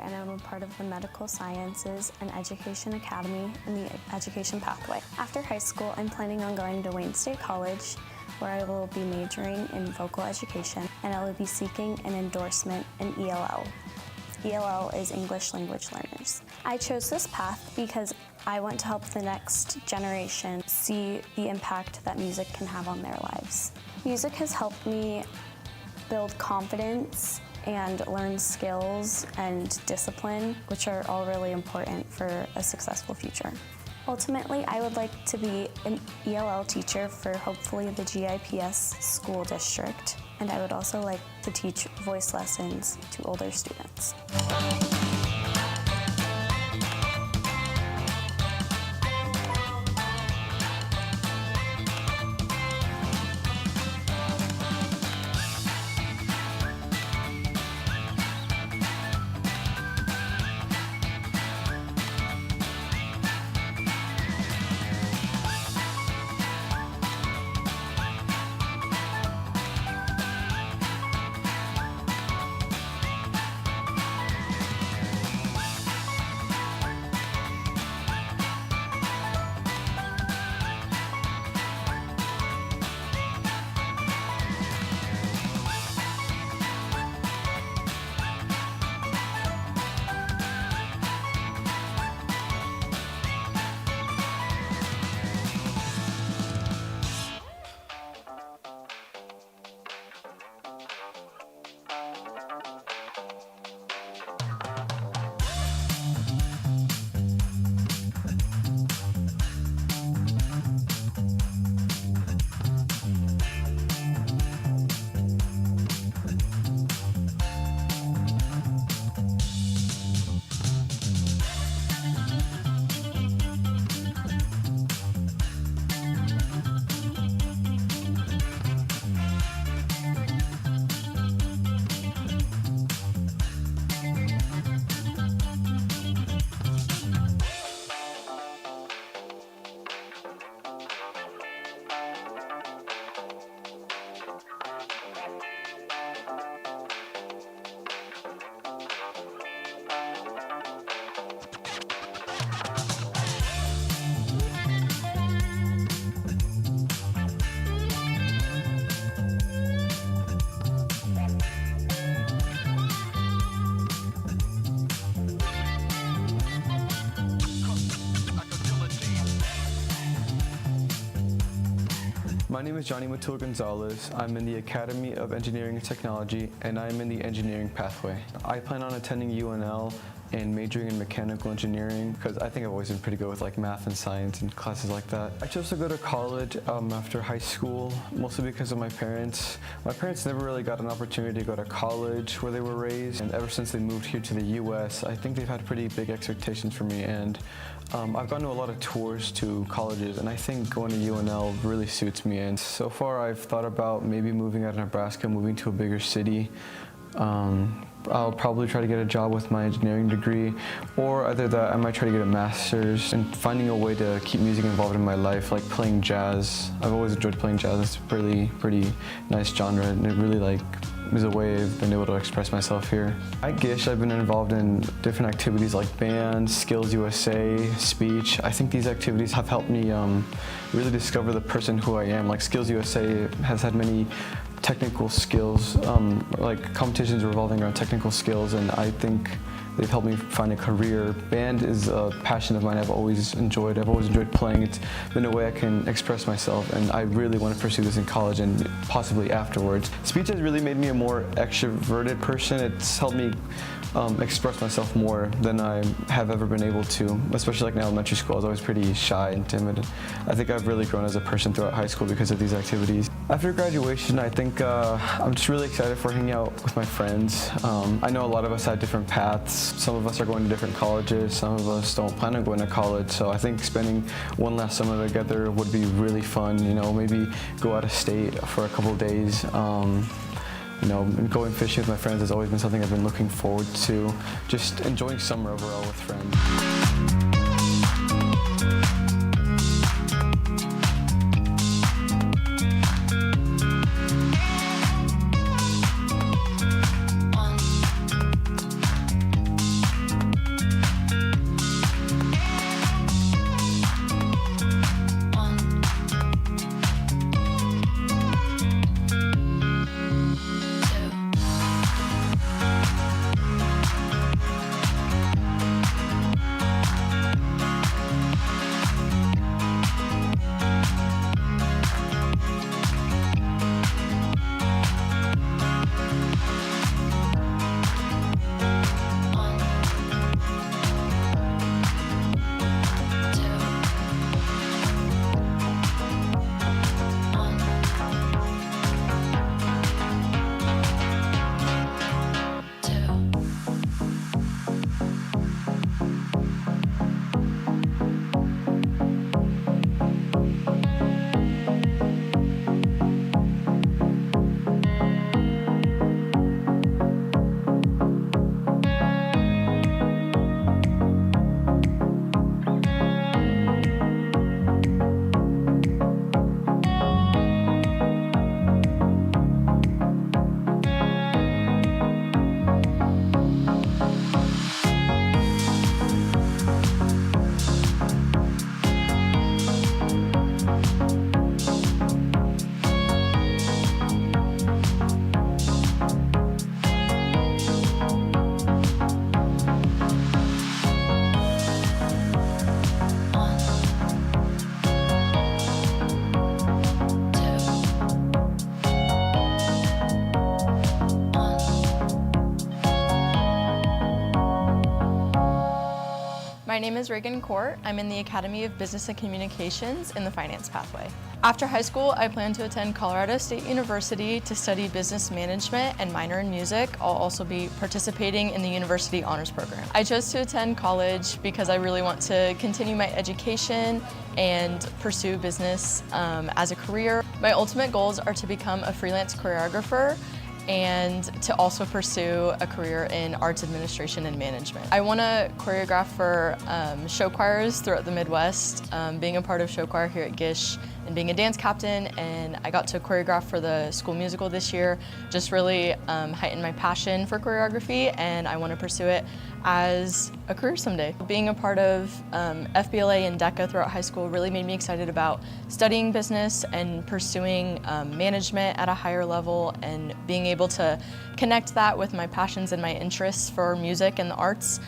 and I'm a part of the Medical Sciences and Education Academy in the Education Pathway. After high school, I'm planning on going to Wayne State College, where I will be majoring in vocal education, and I will be seeking an endorsement in ELL. ELL is English Language Learners. I chose this path because I want to help the next generation see the impact that music can have on their lives. Music has helped me build confidence and learn skills and discipline, which are all really important for a successful future. Ultimately, I would like to be an ELL teacher for hopefully the GIPS school district, and I would also like to teach voice lessons to older students. My name is Johnny Matul Gonzalez. I'm in the Academy of Engineering and Technology, and I'm in the engineering pathway. I plan on attending UNL and majoring in mechanical engineering because I think I've always been pretty good with like math and science and classes like that. I chose to go to college after high school, mostly because of my parents. My parents never really got an opportunity to go to college where they were raised, and ever since they moved here to the US, I think they've had pretty big expectations for me, and I've gone to a lot of tours to colleges, and I think going to UNL really suits me. And so far I've thought about maybe moving out of Nebraska, moving to a bigger city. I'll probably try to get a job with my engineering degree, or either that I might try to get a master's and finding a way to keep music involved in my life, like playing jazz. I've always enjoyed playing jazz. It's a pretty nice genre, and it really is a way I've been able to express myself here. At Gish, I've been involved in different activities like band, Skills USA, speech. I think these activities have helped me really discover the person who I am. Like Skills USA has had many technical skills, like competitions revolving around technical skills, and I think they've helped me find a career. Band is a passion of mine I've always enjoyed. I've always enjoyed playing. It's been a way I can express myself, and I really want to pursue this in college and possibly afterwards. Speech has really made me a more extroverted person. It's helped me express myself more than I have ever been able to, especially like in elementary school. I was always pretty shy and timid. I think I've really grown as a person throughout high school because of these activities. After graduation, I think I'm just really excited for hanging out with my friends. I know a lot of us had different paths. Some of us are going to different colleges. Some of us don't plan on going to college. So I think spending one last summer together would be really fun. You know, maybe go out of state for a couple of days. You know, going fishing with my friends has always been something I've been looking forward to. Just enjoying summer overall with friends. My name is Reagan Court. I'm in the Academy of Business and Communications in the finance pathway. After high school, I plan to attend Colorado State University to study business management and minor in music. I'll also be participating in the university honors program. I chose to attend college because I really want to continue my education and pursue business as a career. My ultimate goals are to become a freelance choreographer and to also pursue a career in arts administration and management. I want to choreograph for show choirs throughout the Midwest, being a part of show choir here at Gish and being a dance captain, and I got to choreograph for the school musical this year. Just really heightened my passion for choreography, and I want to pursue it as a career someday. Being a part of FBLA and DECA throughout high school really made me excited about studying business and pursuing management at a higher level, and being able to connect that with my passions and my interests for music and the arts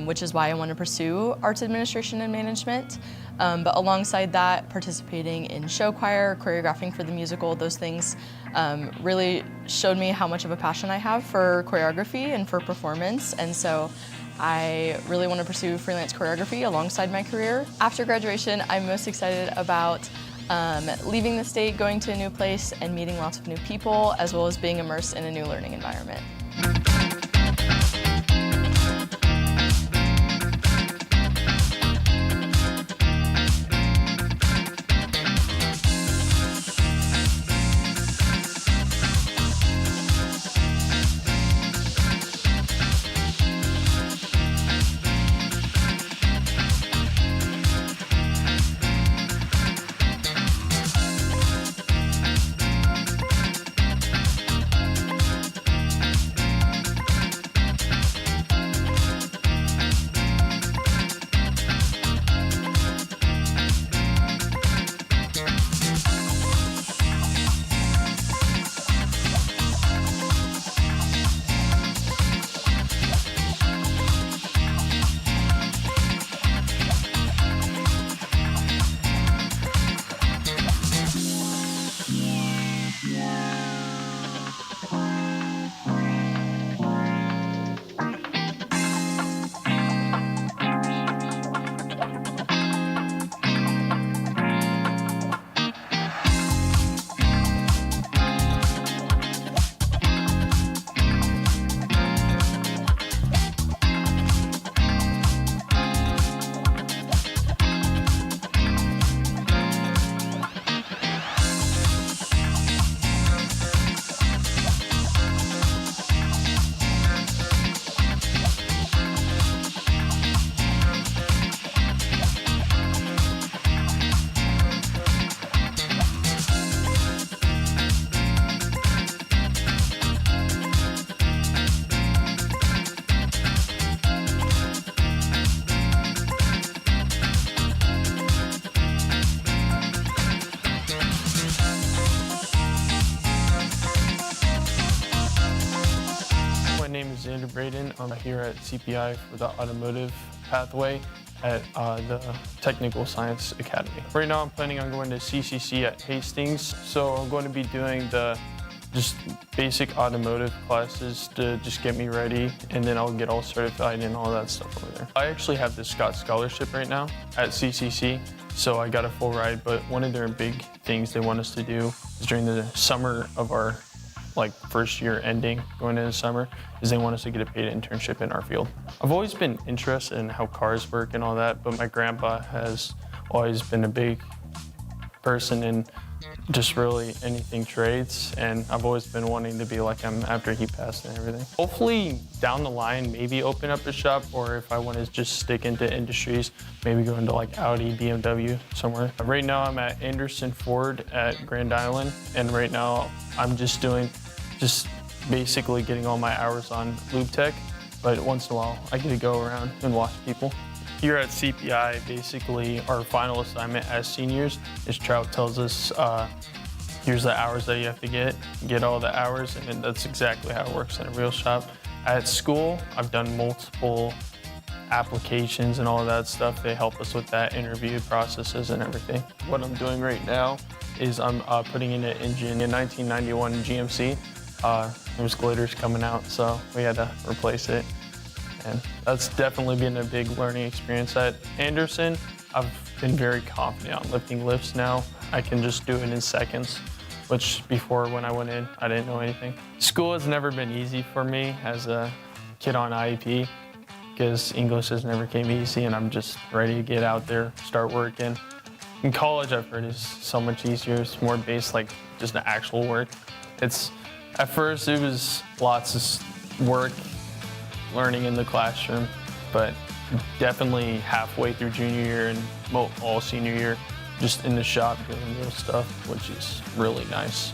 which is why I want to pursue arts administration and management. But alongside that, participating in show choir, choreographing for the musical, those things really showed me how much of a passion I have for choreography and for performance. And so I really want to pursue freelance choreography alongside my career. After graduation, I'm most excited about leaving the state, going to a new place, and meeting lots of new people, as well as being immersed in a new learning environment. I'm here at CPI for the automotive pathway at the Technical Science Academy. Right now I'm planning on going to CCC at Hastings, so I'm going to be doing the just basic automotive classes to just get me ready, and then I'll get all certified and all that stuff over there. I actually have the Scott Scholarship right now at CCC, so I got a full ride, but one of their big things they want us to do is during the summer of our first year ending, going into the summer, is they want us to get a paid internship in our field. I've always been interested in how cars work and all that, but my grandpa has always been a big person in just really anything trades, and I've always been wanting to be like him after he passed and everything. Hopefully down the line, maybe open up a shop, or if I want to just stick into industries, maybe go into like Audi, BMW, somewhere. Right now I'm at Anderson Ford at Grand Island, and right now I'm just basically getting all my hours on Lube Tech, but once in a while I get to go around and watch people. Here at CPI, basically our final assignment as seniors is Trout tells us, here's the hours that you have to get all the hours, and then that's exactly how it works in a real shop. At school, I've done multiple applications and all of that stuff. They help us with that interview processes and everything. What I'm doing right now is I'm putting in an engine in 1991 GMC. There was glitters coming out, so we had to replace it. And that's definitely been a big learning experience. At Anderson, I've been very confident on lifting lifts now. I can just do it in seconds, which before when I went in, I didn't know anything. School has never been easy for me as a kid on IEP, because English has never came easy, and I'm just ready to get out there, start working. In college, I've heard is so much easier. It's more based like just the actual work. At first, it was lots of work, learning in the classroom, but definitely halfway through junior year and all senior year, just in the shop doing real stuff, which is really nice.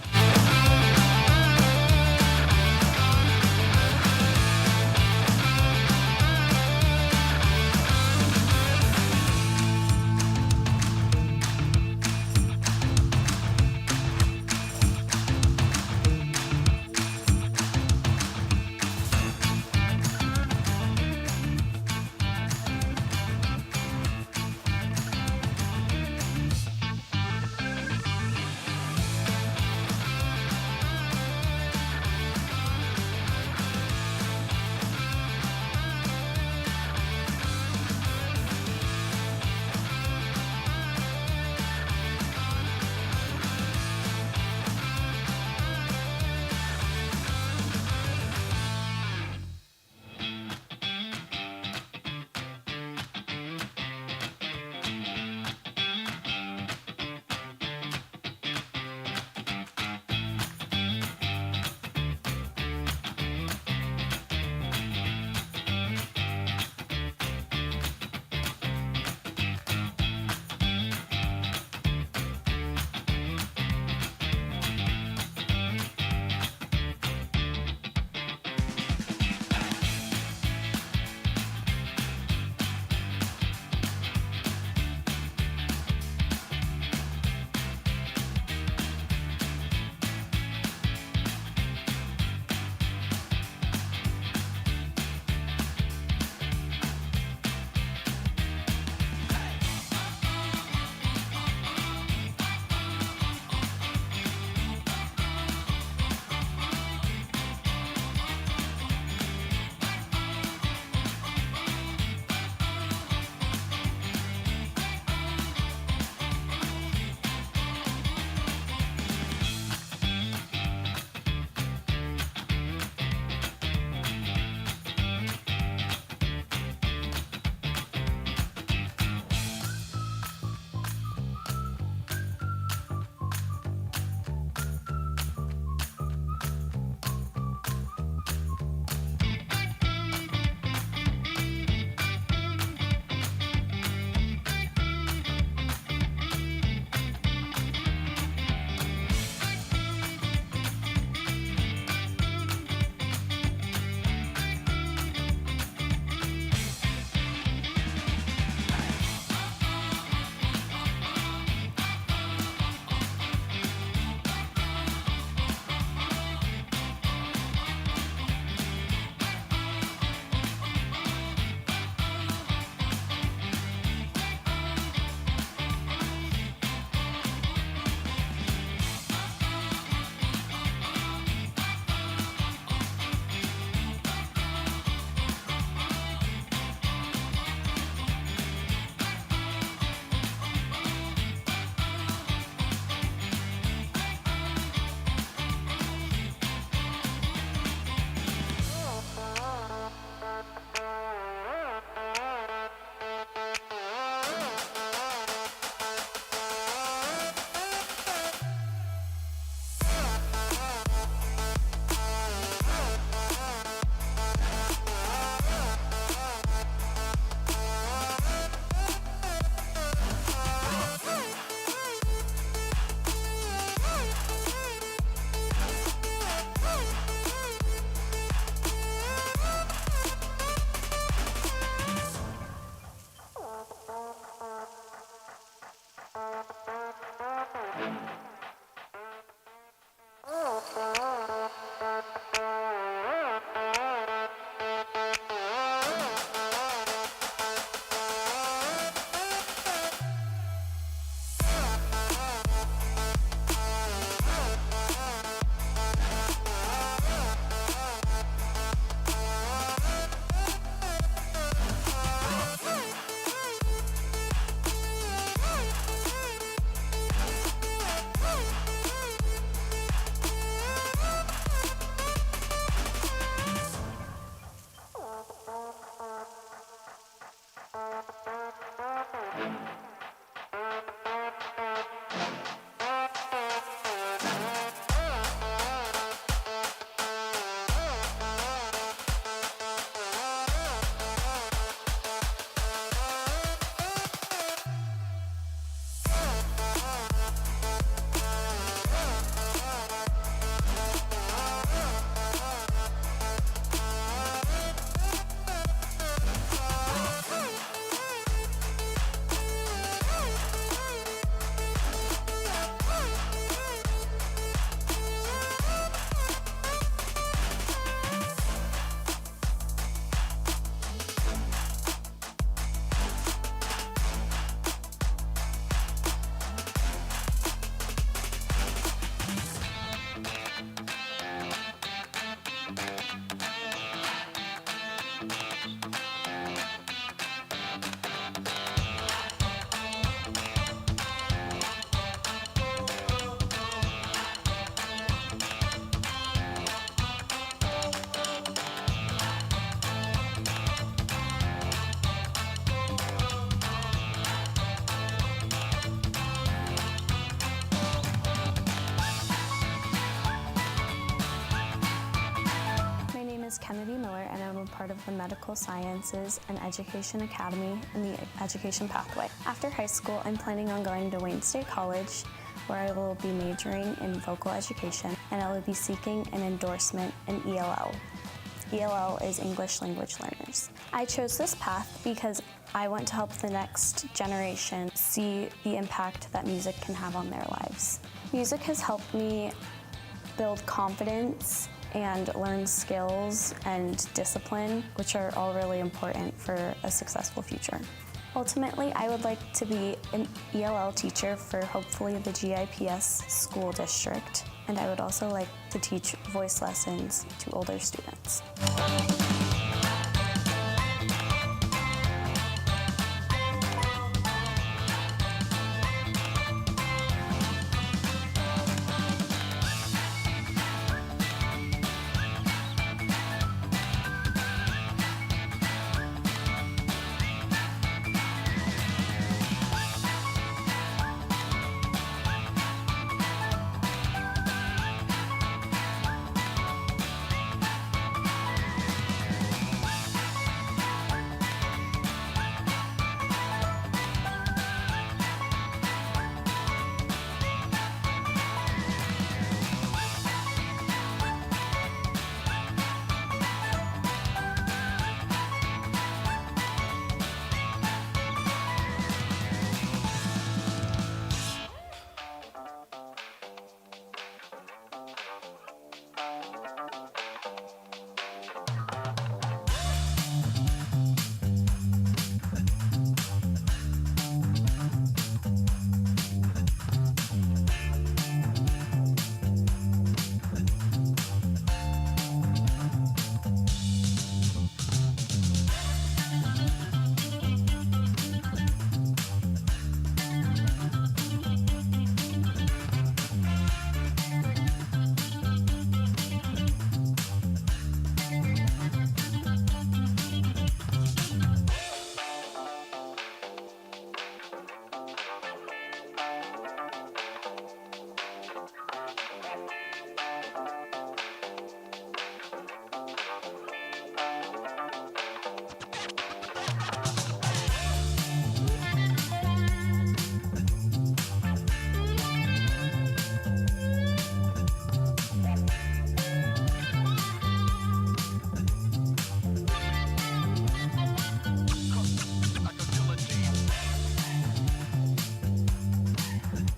and I'm a part of the Medical Sciences and Education Academy in the Education Pathway. After high school, I'm planning on going to Wayne State College, where I will be majoring in vocal education, and I will be seeking an endorsement in ELL. ELL is English Language Learners. I chose this path because I want to help the next generation see the impact that music can have on their lives. Music has helped me build confidence and learn skills and discipline, which are all really important for a successful future. Ultimately, I would like to be an ELL teacher for hopefully the GIPS school district, and I would also like to teach voice lessons to older students.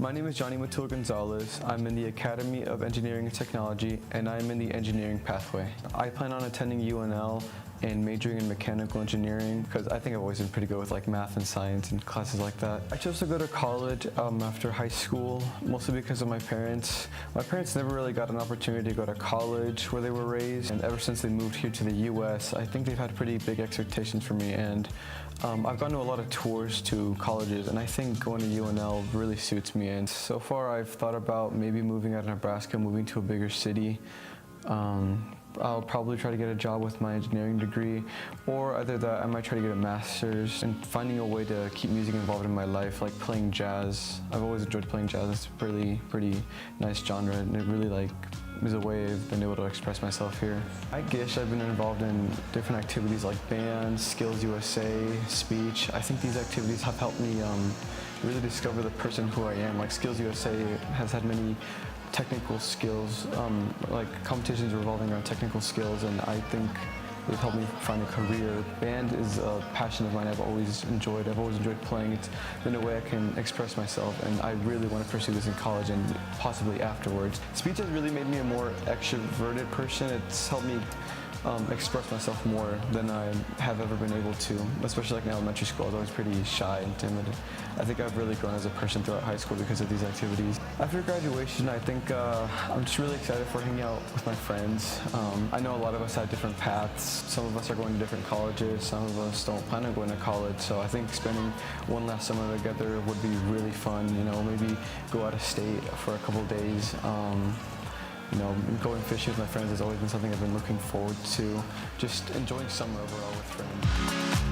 My name is Johnny Matul Gonzalez. I'm in the Academy of Engineering and Technology, and I'm in the engineering pathway. I plan on attending UNL and majoring in mechanical engineering because I think I've always been pretty good with like math and science and classes like that. I chose to go to college after high school, mostly because of my parents. My parents never really got an opportunity to go to college where they were raised, and ever since they moved here to the US, I think they've had pretty big expectations for me, and I've gone to a lot of tours to colleges, and I think going to UNL really suits me. And so far I've thought about maybe moving out of Nebraska, moving to a bigger city. I'll probably try to get a job with my engineering degree, or either that I might try to get a master's, and finding a way to keep music involved in my life, like playing jazz. I've always enjoyed playing jazz. It's a pretty nice genre, and it really is a way I've been able to express myself here. I guess I've been involved in different activities like band, Skills USA, speech. I think these activities have helped me really discover the person who I am. Like Skills USA has had many technical skills, like competitions revolving around technical skills, and I think they've helped me find a career. Band is a passion of mine I've always enjoyed. I've always enjoyed playing. It's been a way I can express myself, and I really want to pursue this in college and possibly afterwards. Speech has really made me a more extroverted person. It's helped me express myself more than I have ever been able to, especially like in elementary school. I was always pretty shy and timid. I think I've really grown as a person throughout high school because of these activities. After graduation, I think I'm just really excited for hanging out with my friends. I know a lot of us had different paths. Some of us are going to different colleges. Some of us don't plan on going to college. So I think spending one last summer together would be really fun. You know, maybe go out of state for a couple days. You know, going fishing with my friends has always been something I've been looking forward to. Just enjoying summer overall with friends.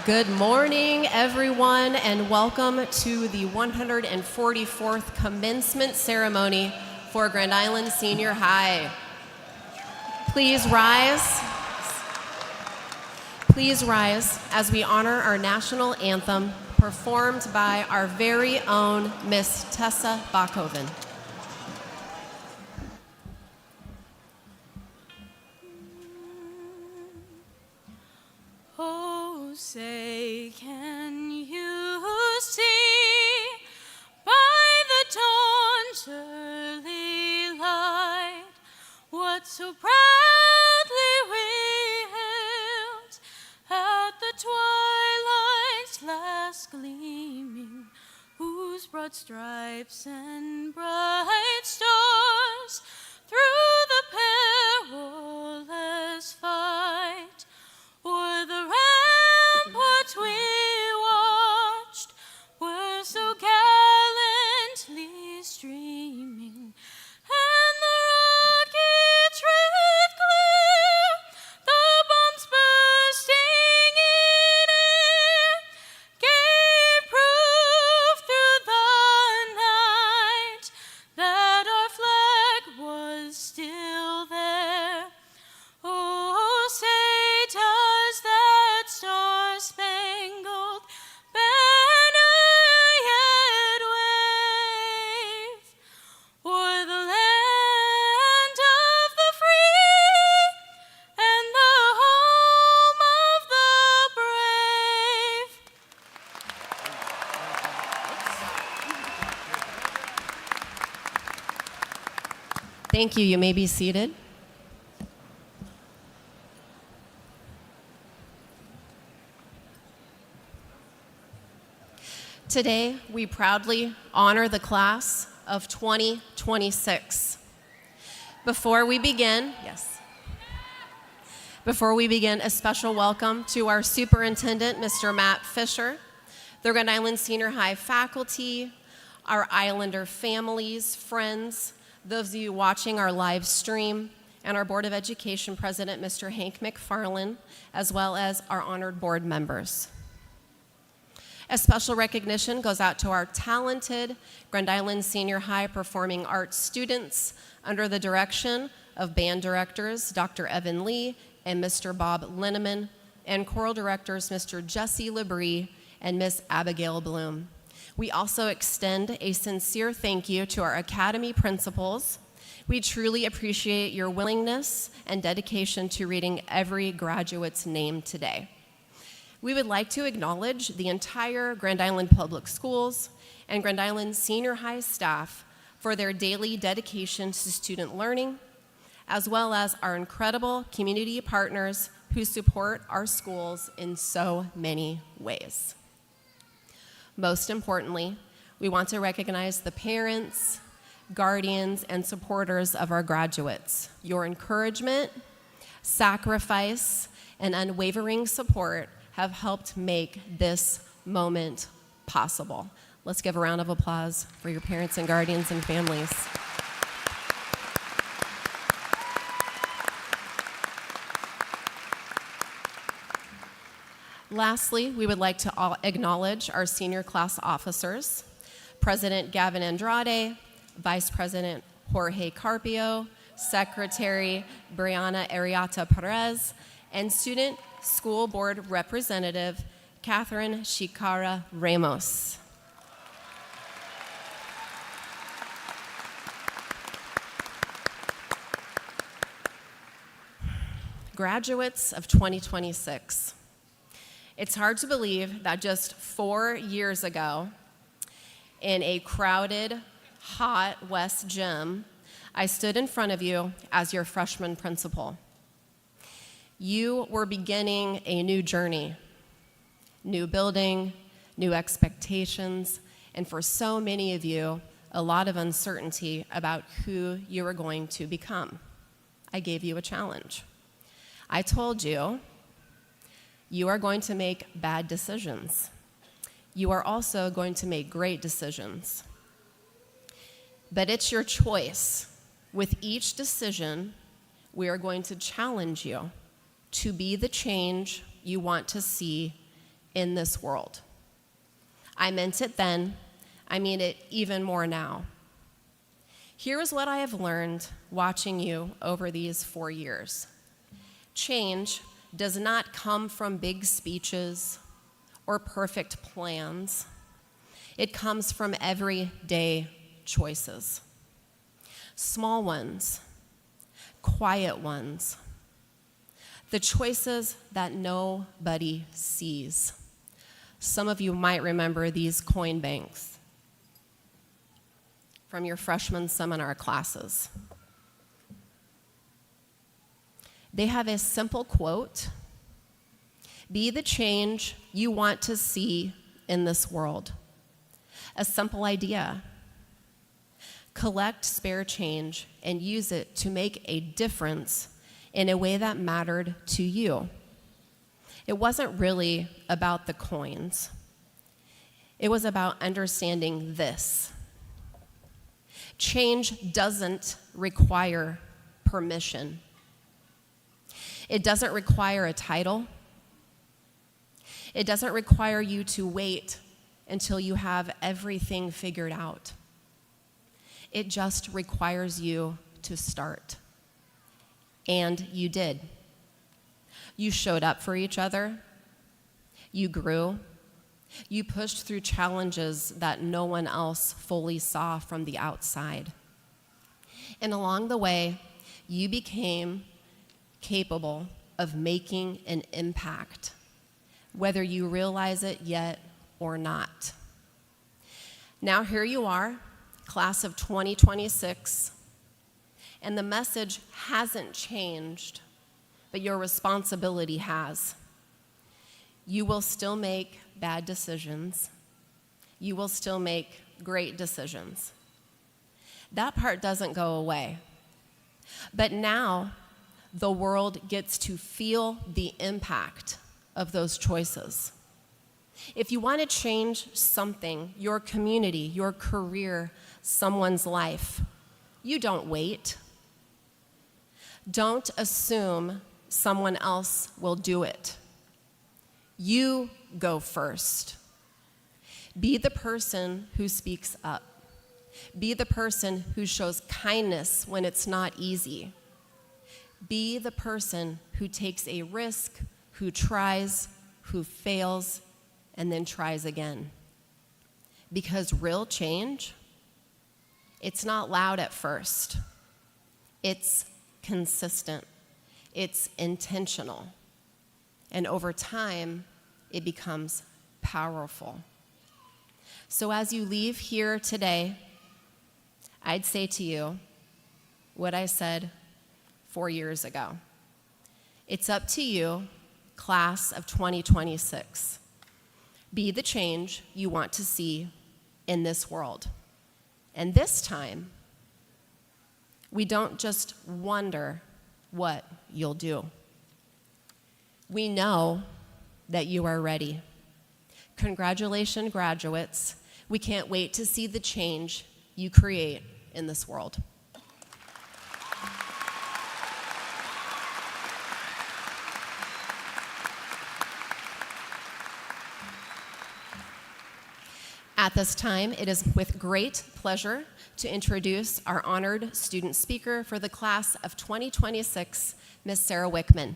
Good morning, everyone, and welcome to the 144th commencement ceremony for Grand Island Senior High. Please rise. Please rise as we honor our national anthem performed by our very own Miss Tessa Bachhoven. Oh, say, can you see by the dawn's early light what so proudly we hailed at the twilight's last gleaming, whose broad stripes and bright stars through the perilous fight o'er the ramparts we watched were so gallantly streaming, and the rockets red glare, the bombs bursting in air, gave proof through the night that our flag was still there. Oh, say does that star-spangled banner yet wave o'er the land of the free and the home of the brave? Thank you. You may be seated. Today, we proudly honor the class of 2026. Before we begin, a special welcome to our superintendent, Mr. Matt Fisher, the Grand Island Senior High faculty, our Islander families, friends, those of you watching our live stream, and our Board of Education President, Mr. Hank McFarland, as well as our honored board members. A special recognition goes out to our talented Grand Island Senior High performing arts students under the direction of band directors Dr. Evan Lee and Mr. Bob Linneman, and choral directors Mr. Jesse Labrie and Miss Abigail Bloom. We also extend a sincere thank you to our Academy principals. We truly appreciate your willingness and dedication to reading every graduate's name today. We would like to acknowledge the entire Grand Island Public Schools and Grand Island Senior High staff for their daily dedication to student learning, as well as our incredible community partners who support our schools in so many ways. Most importantly, we want to recognize the parents, guardians, and supporters of our graduates. Your encouragement, sacrifice, and unwavering support have helped make this moment possible. Let's give a round of applause for your parents and guardians and families. Lastly, we would like to acknowledge our senior class officers, President Gavin Andrade, Vice President Jorge Carpio, Secretary Brianna Ariata Perez, and Student School Board Representative Catherine Shikara Ramos. Graduates of 2026. It's hard to believe that just 4 years ago, in a crowded, hot West gym, I stood in front of you as your freshman principal. You were beginning a new journey, new building, new expectations, and for so many of you, a lot of uncertainty about who you were going to become. I gave you a challenge. I told you, you are going to make bad decisions. You are also going to make great decisions. But it's your choice. With each decision, we are going to challenge you to be the change you want to see in this world. I meant it then. I mean it even more now. Here is what I have learned watching you over these 4 years. Change does not come from big speeches or perfect plans. It comes from everyday choices. Small ones, quiet ones, the choices that nobody sees. Some of you might remember these coin banks from your freshman seminar classes. They have a simple quote: be the change you want to see in this world. A simple idea. Collect spare change and use it to make a difference in a way that mattered to you. It wasn't really about the coins. It was about understanding this. Change doesn't require permission. It doesn't require a title. It doesn't require you to wait until you have everything figured out. It just requires you to start. And you did. You showed up for each other. You grew. You pushed through challenges that no one else fully saw from the outside. And along the way, you became capable of making an impact, whether you realize it yet or not. Now here you are, class of 2026, and the message hasn't changed, but your responsibility has. You will still make bad decisions. You will still make great decisions. That part doesn't go away. But now, the world gets to feel the impact of those choices. If you want to change something, your community, your career, someone's life, you don't wait. Don't assume someone else will do it. You go first. Be the person who speaks up. Be the person who shows kindness when it's not easy. Be the person who takes a risk, who tries, who fails, and then tries again. Because real change, it's not loud at first. It's consistent. It's intentional. And over time, it becomes powerful. So as you leave here today, I'd say to you what I said 4 years ago. It's up to you, class of 2026. Be the change you want to see in this world. And this time, we don't just wonder what you'll do. We know that you are ready. Congratulations, graduates. We can't wait to see the change you create in this world. At this time, it is with great pleasure to introduce our honored student speaker for the class of 2026, Ms. Sarah Wickman.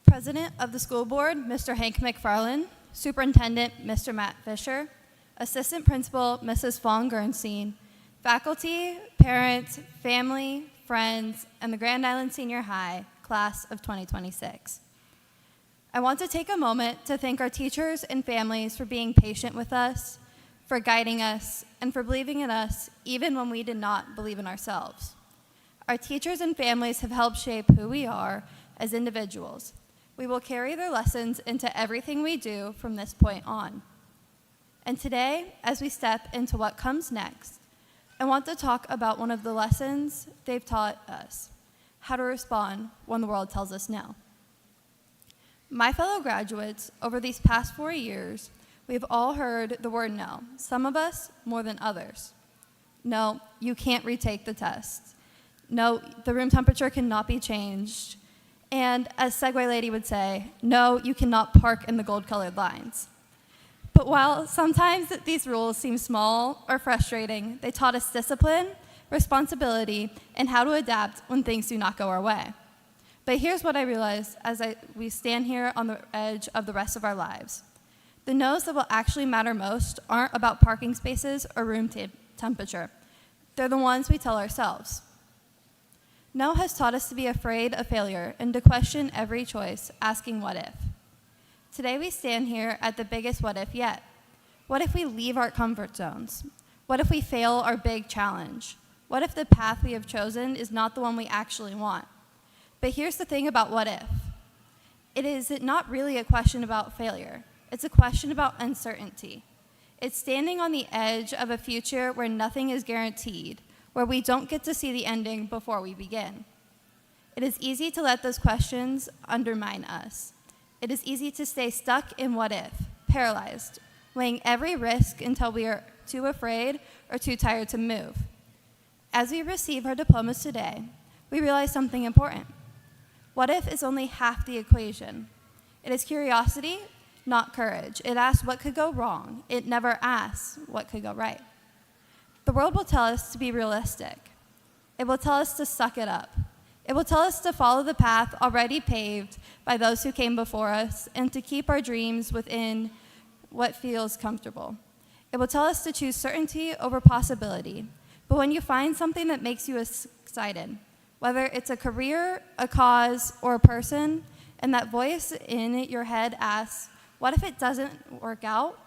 President of the School Board, Mr. Hank McFarland, Superintendent, Mr. Matt Fisher, Assistant Principal, Mrs. Fawn Gernstein, faculty, parents, family, friends, and the Grand Island Senior High class of 2026. I want to take a moment to thank our teachers and families for being patient with us, for guiding us, and for believing in us even when we did not believe in ourselves. Our teachers and families have helped shape who we are as individuals. We will carry their lessons into everything we do from this point on. And today, as we step into what comes next, I want to talk about one of the lessons they've taught us, how to respond when the world tells us no. My fellow graduates, over these past 4 years, we've all heard the word no, some of us more than others. No, you can't retake the test. No, the room temperature cannot be changed. And as Segway Lady would say, no, you cannot park in the gold-colored lines. But while sometimes these rules seem small or frustrating, they taught us discipline, responsibility, and how to adapt when things do not go our way. But here's what I realized as we stand here on the edge of the rest of our lives. The no's that will actually matter most aren't about parking spaces or room temperature. They're the ones we tell ourselves. No has taught us to be afraid of failure and to question every choice, asking what if. Today we stand here at the biggest what if yet. What if we leave our comfort zones? What if we fail our big challenge? What if the path we have chosen is not the one we actually want? But here's the thing about what if. It is not really a question about failure. It's a question about uncertainty. It's standing on the edge of a future where nothing is guaranteed, where we don't get to see the ending before we begin. It is easy to let those questions undermine us. It is easy to stay stuck in what if, paralyzed, weighing every risk until we are too afraid or too tired to move. As we receive our diplomas today, we realize something important. What if is only half the equation. It is curiosity, not courage. It asks what could go wrong. It never asks what could go right. The world will tell us to be realistic. It will tell us to suck it up. It will tell us to follow the path already paved by those who came before us and to keep our dreams within what feels comfortable. It will tell us to choose certainty over possibility. But when you find something that makes you excited, whether it's a career, a cause, or a person, and that voice in your head asks, what if it doesn't work out?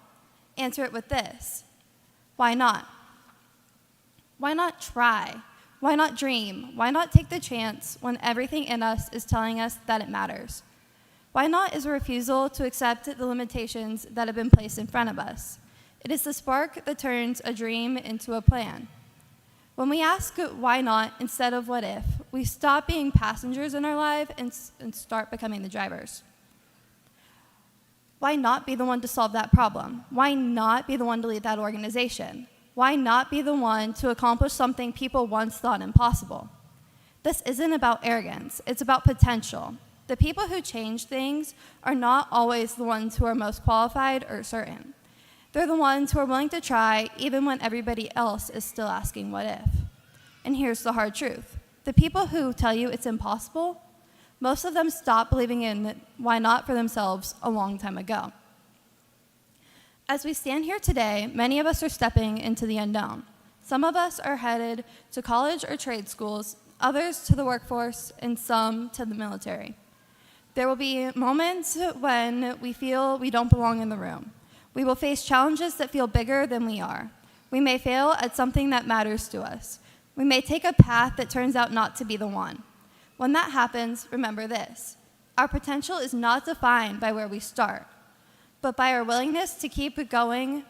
Answer it with this: why not? Why not try? Why not dream? Why not take the chance when everything in us is telling us that it matters? Why not is a refusal to accept the limitations that have been placed in front of us. It is the spark that turns a dream into a plan. When we ask why not instead of what if, we stop being passengers in our life and start becoming the drivers. Why not be the one to solve that problem? Why not be the one to lead that organization? Why not be the one to accomplish something people once thought impossible? This isn't about arrogance, it's about potential. The people who change things are not always the ones who are most qualified or certain. They're the ones who are willing to try even when everybody else is still asking what if. And here's the hard truth. The people who tell you it's impossible, most of them stopped believing in why not for themselves a long time ago. As we stand here today, many of us are stepping into the unknown. Some of us are headed to college or trade schools, others to the workforce, and some to the military. There will be moments when we feel we don't belong in the room. We will face challenges that feel bigger than we are. We may fail at something that matters to us. We may take a path that turns out not to be the one. When that happens, remember this: our potential is not defined by where we start, but by our willingness to keep it going.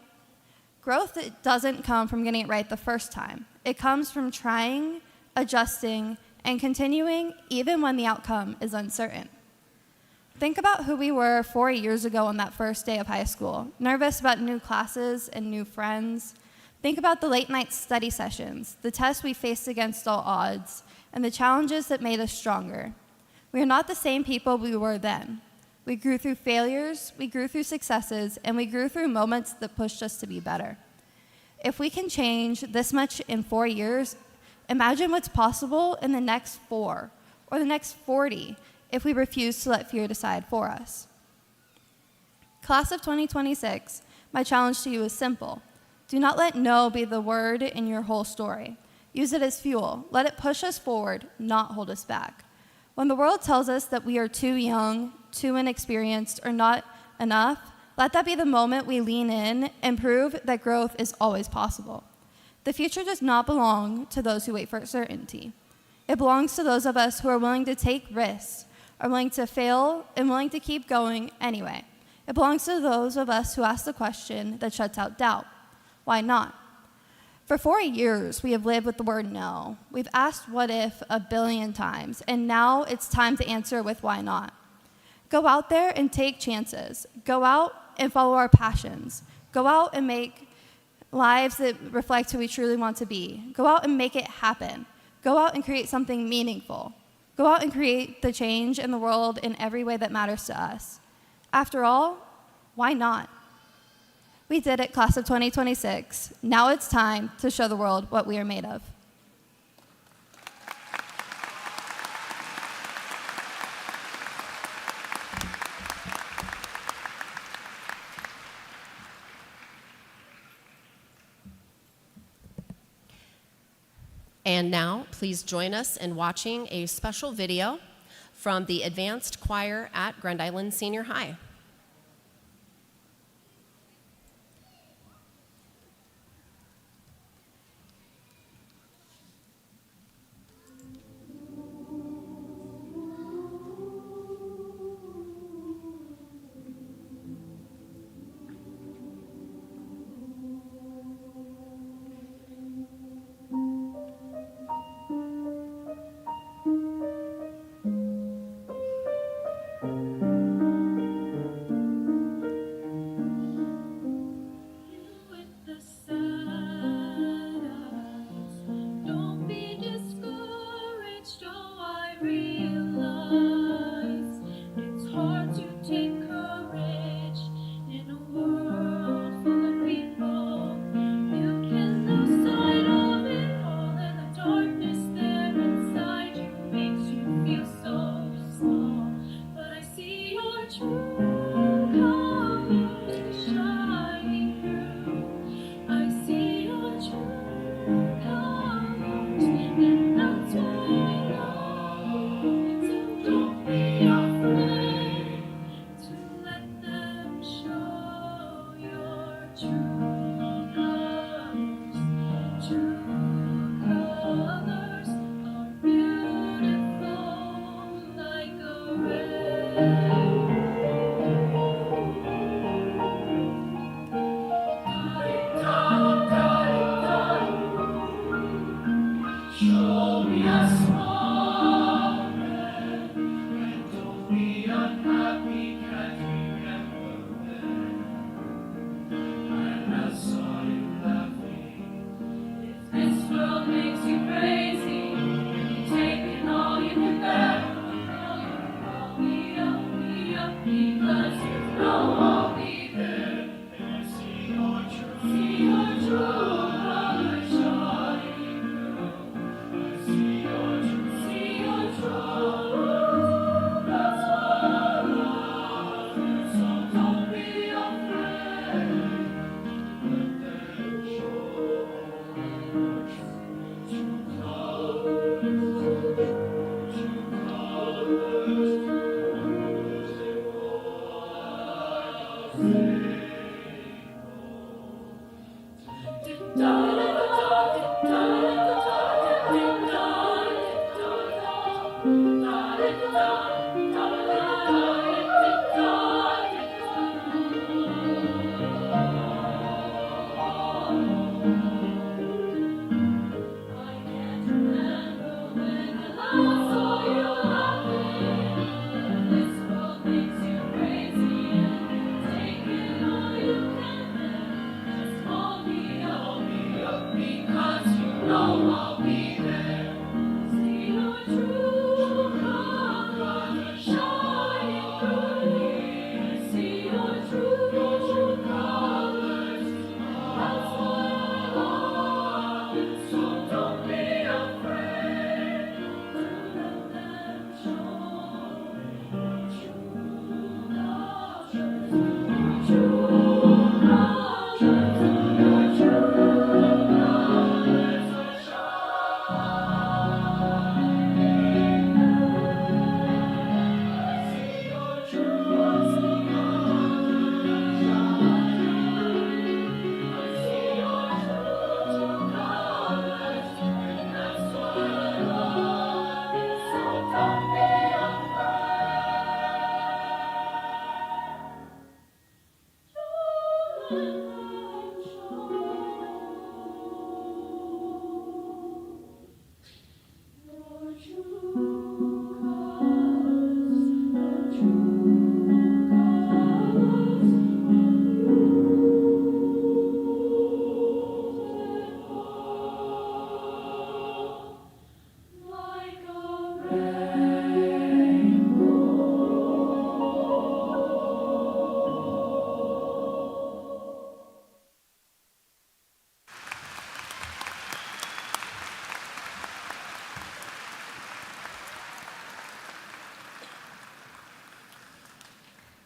Growth doesn't come from getting it right the first time. It comes from trying, adjusting, and continuing even when the outcome is uncertain. Think about who we were 4 years ago on that first day of high school, nervous about new classes and new friends. Think about the late-night study sessions, the tests we faced against all odds, and the challenges that made us stronger. We are not the same people we were then. We grew through failures, we grew through successes, and we grew through moments that pushed us to be better. If we can change this much in 4 years, imagine what's possible in the next 4 or the next 40 if we refuse to let fear decide for us. Class of 2026, my challenge to you is simple. Do not let no be the word in your whole story. Use it as fuel. Let it push us forward, not hold us back. When the world tells us that we are too young, too inexperienced, or not enough, let that be the moment we lean in and prove that growth is always possible. The future does not belong to those who wait for certainty. It belongs to those of us who are willing to take risks, are willing to fail, and willing to keep going anyway. It belongs to those of us who ask the question that shuts out doubt: why not? For 4 years, we have lived with the word no. We've asked what if a billion times, and now it's time to answer with why not. Go out there and take chances. Go out and follow our passions. Go out and make lives that reflect who we truly want to be. Go out and make it happen. Go out and create something meaningful. Go out and create the change in the world in every way that matters to us. After all, why not? We did it, class of 2026. Now it's time to show the world what we are made of. And now, please join us in watching a special video from the Advanced Choir at Grand Island Senior High.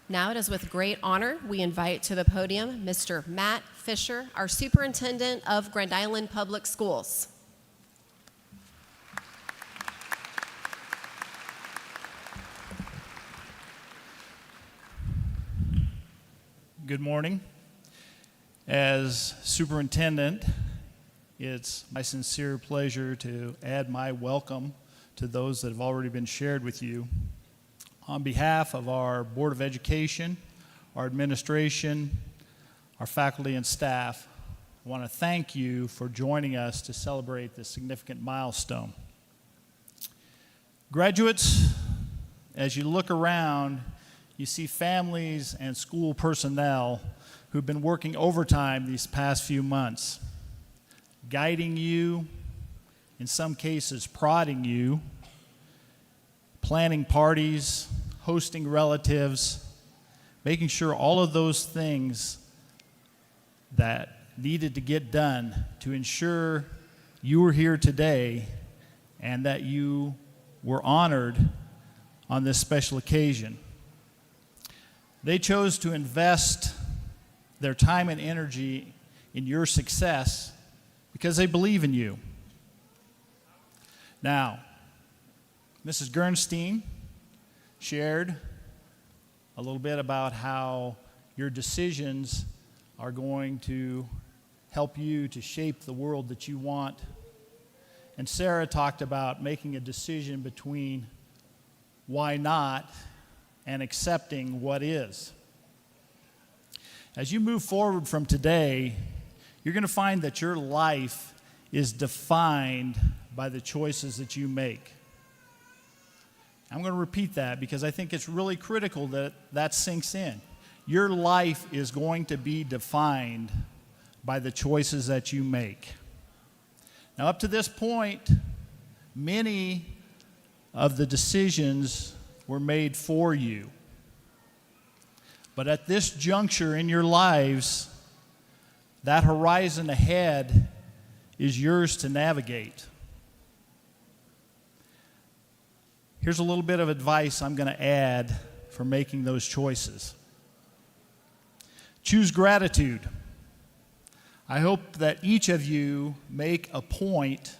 Now it is with great honor we invite to the podium Mr. Matt Fisher, our Superintendent of Grand Island Public Schools. Good morning. As Superintendent, it's my sincere pleasure to add my welcome to those that have already been shared with you. On behalf of our Board of Education, our administration, our faculty and staff, I want to thank you for joining us to celebrate this significant milestone. Graduates, as you look around, you see families and school personnel who've been working overtime these past few months, guiding you, in some cases prodding you, planning parties, hosting relatives, making sure all of those things that needed to get done to ensure you were here today and that you were honored on this special occasion. They chose to invest their time and energy in your success because they believe in you. Now, Mrs. Gernstein shared a little bit about how your decisions are going to help you to shape the world that you want. And Sarah talked about making a decision between why not and accepting what is. As you move forward from today, you're going to find that your life is defined by the choices that you make. I'm going to repeat that because I think it's really critical that that sinks in. Your life is going to be defined by the choices that you make. Now, up to this point, many of the decisions were made for you. But at this juncture in your lives, that horizon ahead is yours to navigate. Here's a little bit of advice I'm going to add for making those choices. Choose gratitude. I hope that each of you make a point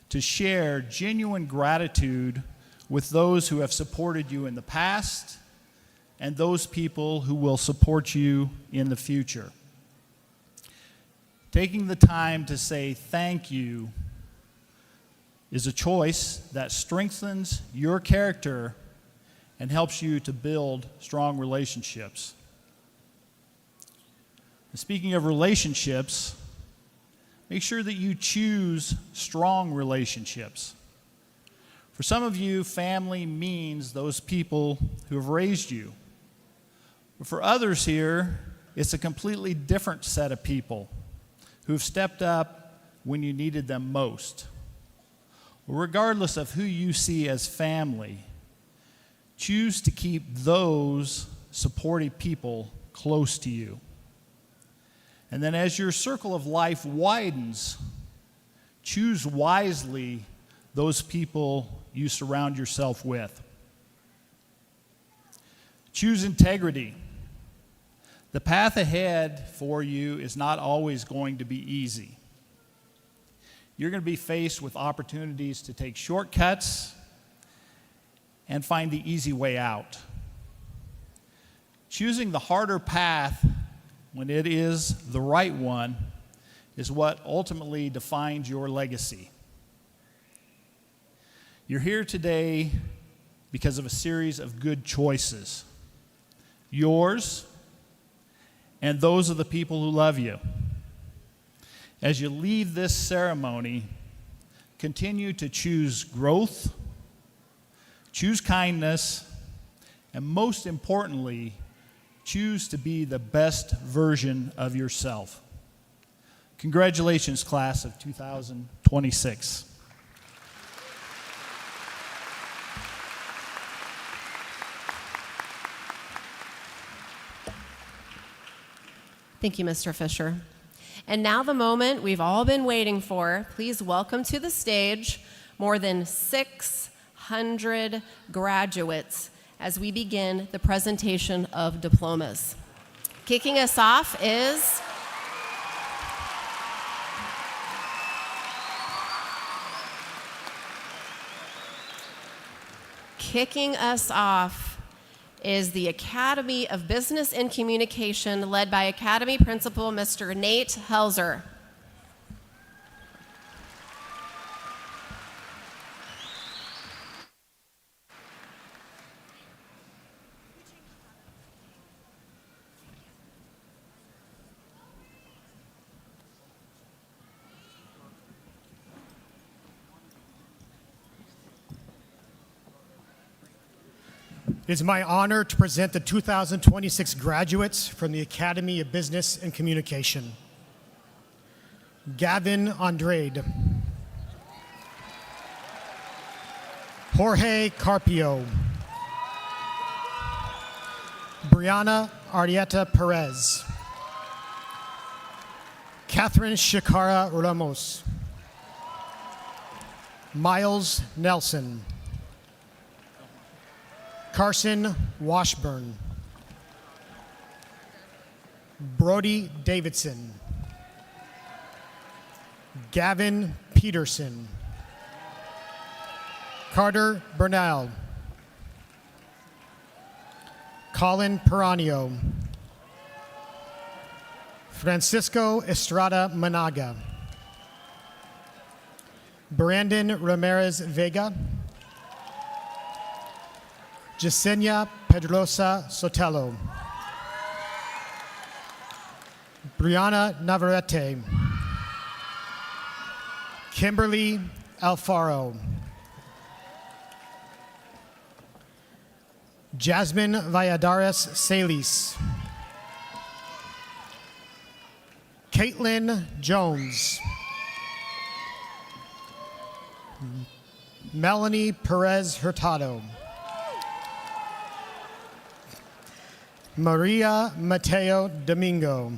to share genuine gratitude with those who have supported you in the past and those people who will support you in the future. Taking the time to say thank you is a choice that strengthens your character and helps you to build strong relationships. And speaking of relationships, make sure that you choose strong relationships. For some of you, family means those people who have raised you. But for others here, it's a completely different set of people who've stepped up when you needed them most. Regardless of who you see as family, choose to keep those supportive people close to you. And then as your circle of life widens, choose wisely those people you surround yourself with. Choose integrity. The path ahead for you is not always going to be easy. You're going to be faced with opportunities to take shortcuts and find the easy way out. Choosing the harder path when it is the right one is what ultimately defines your legacy. You're here today because of a series of good choices. Yours and those of the people who love you. As you leave this ceremony, continue to choose growth, choose kindness, and most importantly, choose to be the best version of yourself. Congratulations, class of 2026. Thank you, Mr. Fisher. And now the moment we've all been waiting for. Please welcome to the stage more than 600 graduates as we begin the presentation of diplomas. Kicking us off is the Academy of Business and Communication, led by Academy Principal Mr. Nate Helzer. It is my honor to present the 2026 graduates from the Academy of Business and Communication. Gavin Andrade, Jorge Carpio, Brianna Arrieta Perez, Catherine Shikara Ramos, Miles Nelson, Carson Washburn, Brody Davidson, Gavin Peterson, Carter Bernal, Colin Peranio, Francisco Estrada Managa, Brandon Ramirez Vega, Jasenia Pedrosa Sotelo, Brianna Navarrete, Kimberly Alfaro, Jasmine Valladares Salis, Caitlin Jones, Melanie Perez Hurtado, Maria Mateo Domingo,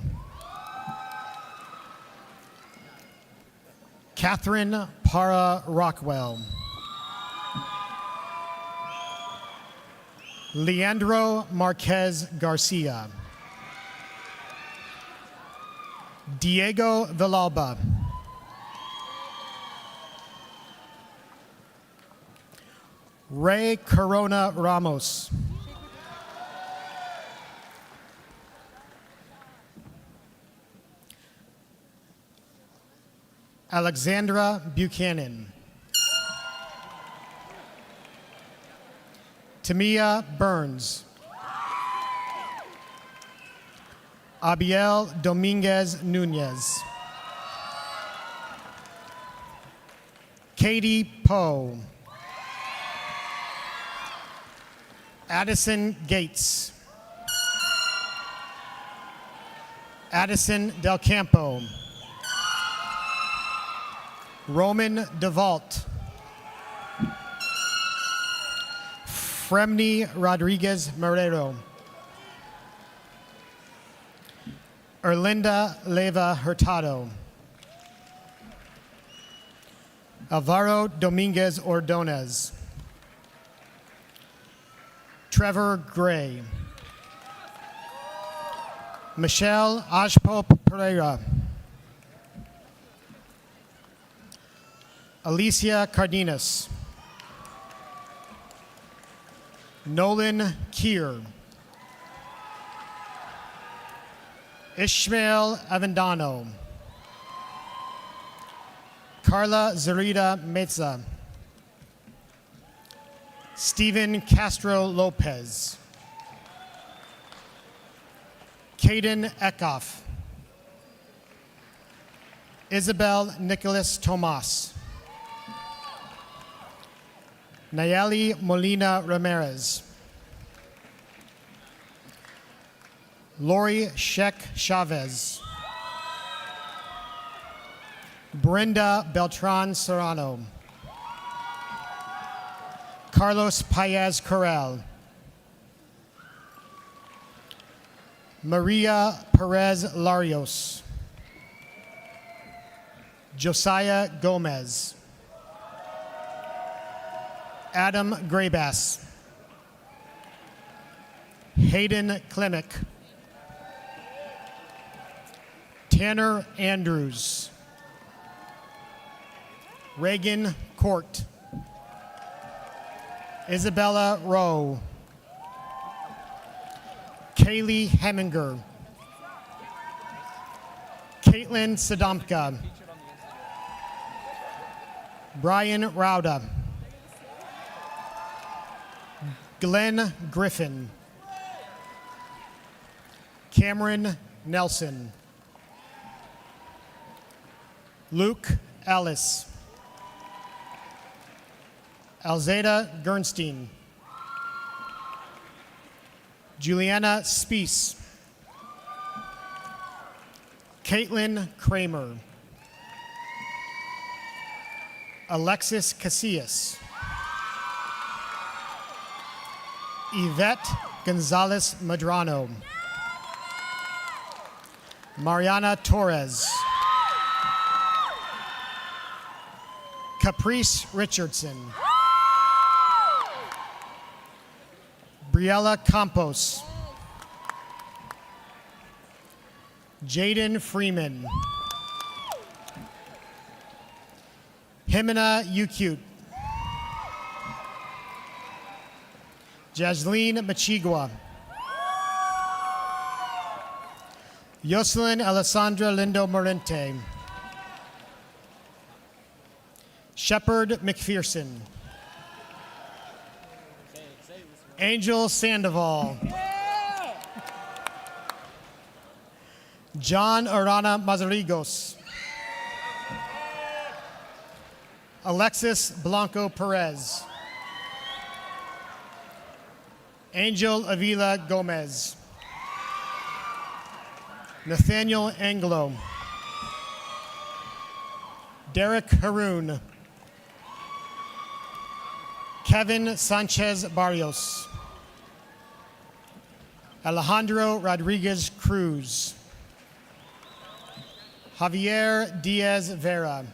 Catherine Para Rockwell, Leandro Marquez Garcia, Diego Villalba, Ray Corona Ramos, Alexandra Buchanan, Tamia Burns, Abiel Dominguez Nunez, Katie Poe, Addison Gates, Addison Del Campo, Roman DeVault, Fremni Rodriguez Marrero, Erlinda Leva Hurtado, Alvaro Dominguez Ordonez, Trevor Gray, Michelle Ajpo Pereira, Alicia Cardenas, Nolan Kier, Ishmael Avendano, Carla Zarita Meza, Stephen Castro Lopez, Caden Eckhoff, Isabel Nicholas Tomas, Nayeli Molina Ramirez, Lori Sheck Chavez, Brenda Beltran Serrano, Carlos Paez Corral, Maria Perez Larios. Josiah Gomez. Adam Graybass. Hayden Klimick. Tanner Andrews. Reagan Court. Isabella Rowe. Kaylee Heminger. Caitlin Sadomka. Brian Rauda. Glenn Griffin. Cameron Nelson. Luke Ellis. Alzada Gernstein. Juliana Spees. Caitlin Kramer. Alexis Casillas. Yvette Gonzalez Madrano. Mariana Torres. Caprice Richardson. Briella Campos. Jaden Freeman. Jimena Ucute. Jasleen Machigua. Yoselin Alessandra Lindo Morente. Shepard McPherson. Angel Sandoval. John Arana Mazarigos. Alexis Blanco Perez. Angel Avila Gomez. Nathaniel Anglo. Derek Haroon. Kevin Sanchez Barrios. Alejandro Rodriguez Cruz. Javier Diaz Vera.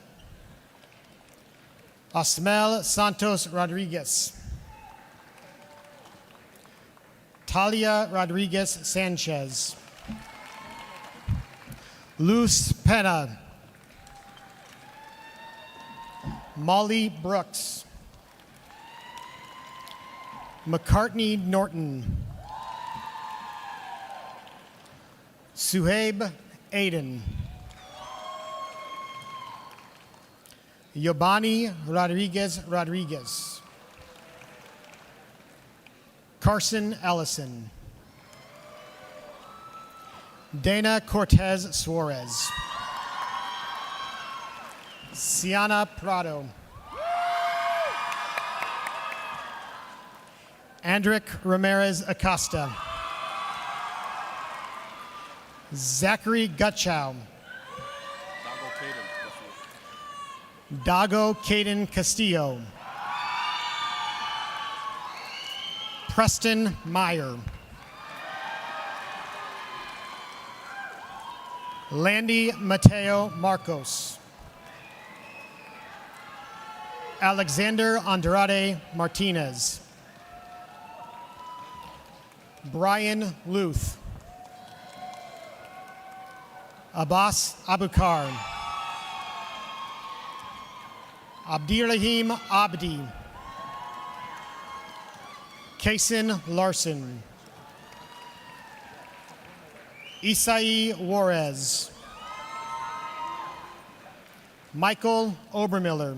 Osmel Santos Rodriguez. Talia Rodriguez Sanchez. Luz Pena. Molly Brooks. McCartney Norton. Suhaib Aiden. Yobani Rodriguez Rodriguez. Carson Ellison. Dana Cortez Suarez. Siana Prado. Andrick Ramirez Acosta. Zachary Gutchow. Dago Caden Castillo. Preston Meyer. Landy Mateo Marcos. Alexander Andrade Martinez. Brian Luth. Abbas Abukar. Abdirahim Abdi. Kason Larson. Isai Juarez. Michael Obermiller.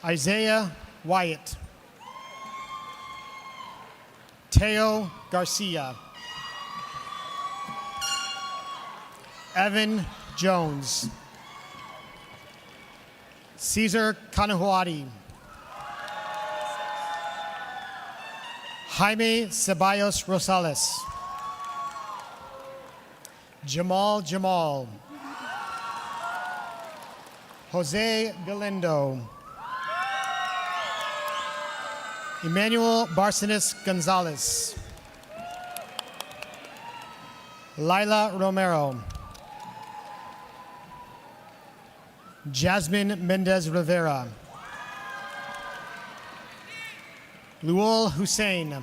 Isaiah Wyatt. Teo Garcia. Evan Jones. Cesar Kanahuati. Jaime Ceballos Rosales. Jamal. Jose Galindo. Emmanuel Barcenas Gonzalez. Lila Romero. Jasmine Mendez Rivera. Luol Hussein.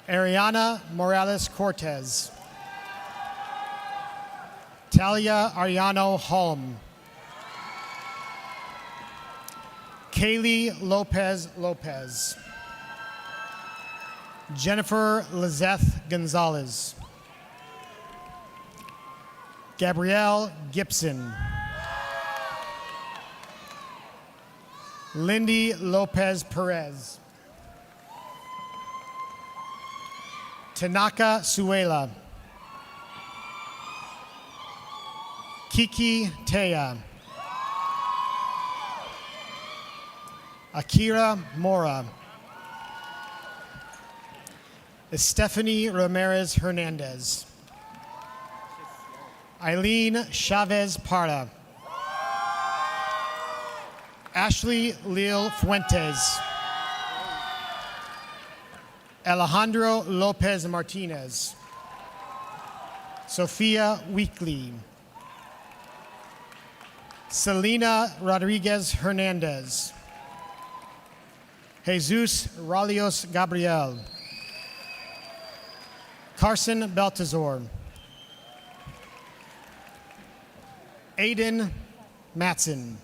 Ariana Morales Cortez. Talia Ariano Holm. Kaylee Lopez Lopez. Jennifer Lizeth Gonzalez. Gabrielle Gibson. Lindy Lopez Perez. Tanaka Suela. Kiki Teya. Akira Mora. Stephanie Ramirez Hernandez. Eileen Chavez Parra. Ashley Lil Fuentes. Alejandro Lopez Martinez. Sophia Weekly. Selena Rodriguez Hernandez. Jesus Ralios Gabriel. Carson Beltazor. Aiden Matson.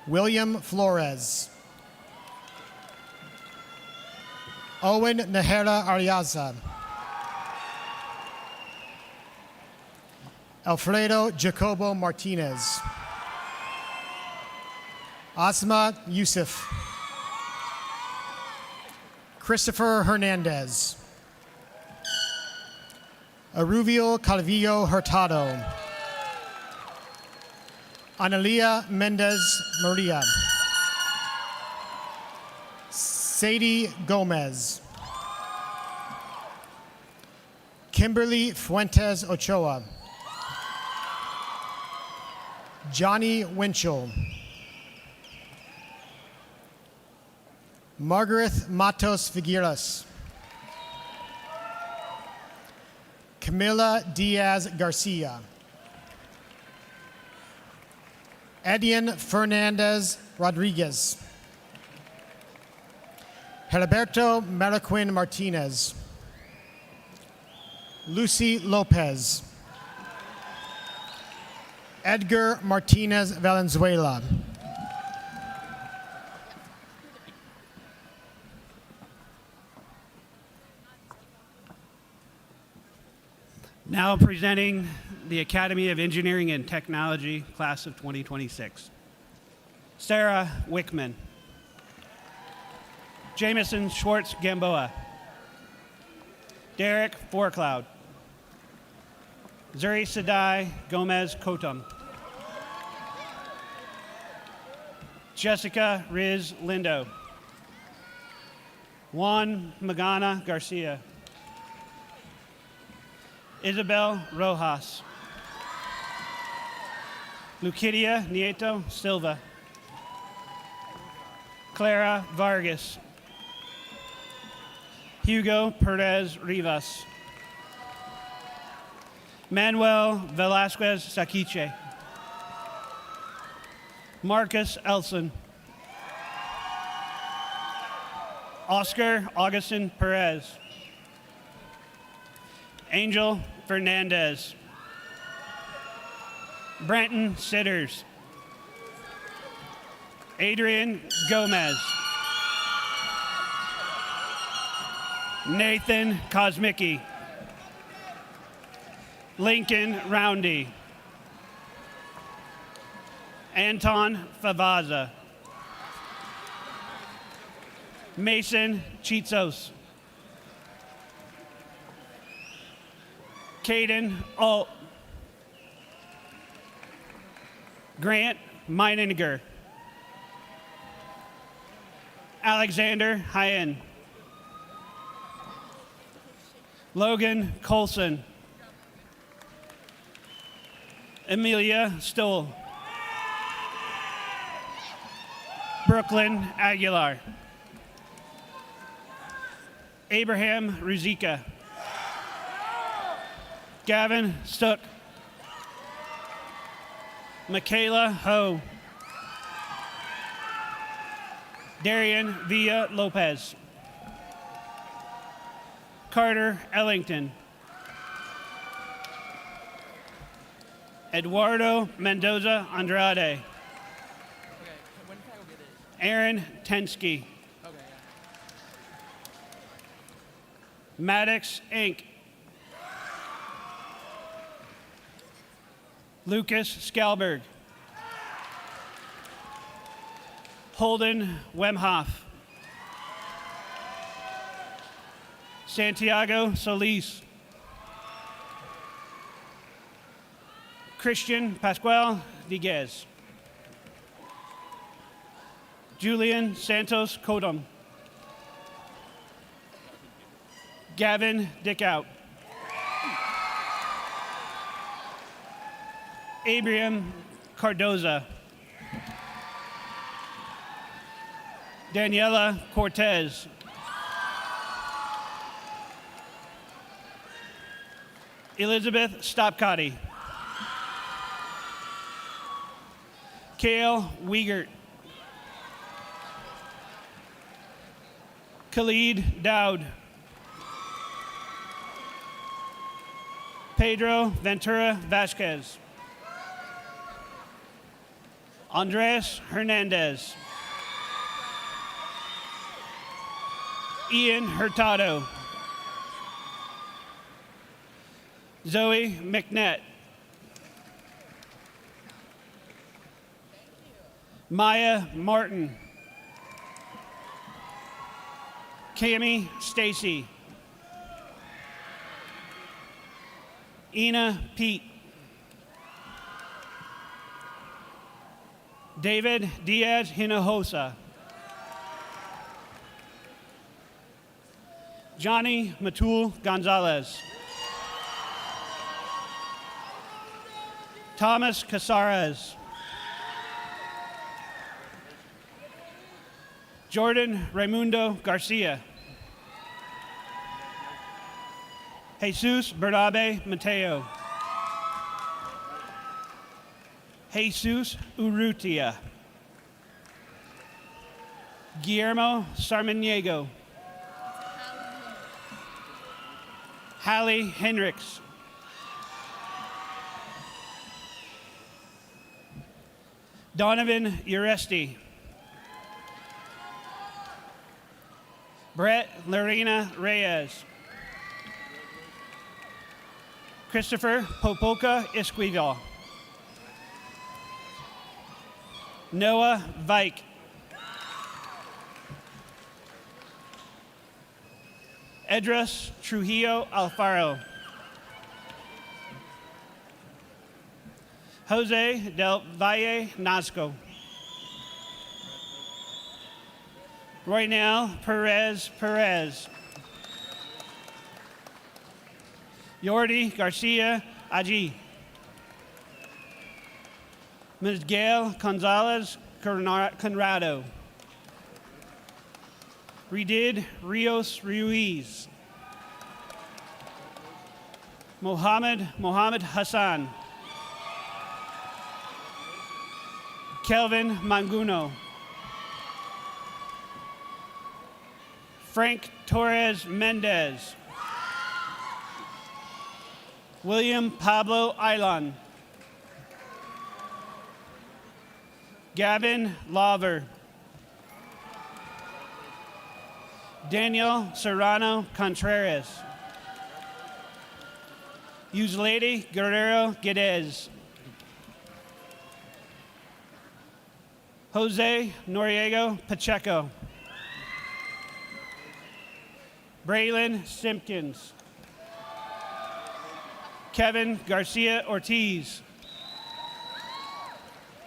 William Flores. Owen Nahera Ariaza. Alfredo Jacobo Martinez. Asma Yusuf. Christopher Hernandez. Aruvio Calvillo Hurtado. Analia Mendez Maria. Sadie Gomez. Kimberly Fuentes Ochoa. Johnny Winchell. Margaret Matos Figueras. Camila Diaz Garcia. Edian Fernandez Rodriguez. Heriberto Mariquin Martinez. Lucy Lopez. Edgar Martinez Valenzuela. Now presenting the Academy of Engineering and Technology, class of 2026. Sarah Wickman. Jameson Schwartz Gamboa. Derek Forcloud. Zuri Sadai Gomez Kotum. Jessica Riz Lindo. Juan Magana Garcia. Isabel Rojas. Lucidia Nieto Silva. Clara Vargas. Hugo Perez Rivas. Manuel Velasquez Saquiche. Marcus Elson. Oscar Augustin Perez. Angel Fernandez. Brenton Sitters. Adrian Gomez. Nathan Kosmicki. Lincoln Roundy. Anton Favaza. Mason Chitsos. Caden Alt. Grant Meininger. Alexander Hyen. Logan Colson. Amelia Stoll. Brooklyn Aguilar. Abraham Ruzika. Gavin Stook. Michaela Ho. Darian Villa Lopez. Carter Ellington. Eduardo Mendoza Andrade. Aaron Tensky. Maddox Inc. Lucas Skalberg. Holden Wemhoff. Santiago Solis. Christian Pascual Viguez. Julian Santos Kodum. Gavin Dickout. Abraham Cardoza. Daniela Cortez. Elizabeth Stopcotty. Kale Wiegert. Khalid Dowd. Pedro Ventura Vasquez. Andres Hernandez. Ian Hurtado. Zoe McNett. Maya Martin. Cami Stacy. Ina Pete. David Diaz Hinojosa. Johnny Matul Gonzalez. Thomas Casares. Jordan Raimundo Garcia. Jesus Bernabe Mateo. Jesus Urrutia. Guillermo Sarminiego. Hallie Hendricks. Donovan Uresti. Brett Lorena Reyes. Christopher Popoka Esquivel. Noah Vike. Edras Trujillo Alfaro. Jose del Valle Nazco. Roynel Perez Perez. Yordi Garcia Aji. Miguel Gonzalez Conrado. Redid Rios Ruiz. Mohammed Hassan. Kelvin Manguno. Frank Torres Mendez. William Pablo Ilan. Gavin Laver. Daniel Serrano Contreras. Yuzlady Guerrero Guedez. Jose Noriego Pacheco. Braylon Simpkins. Kevin Garcia Ortiz.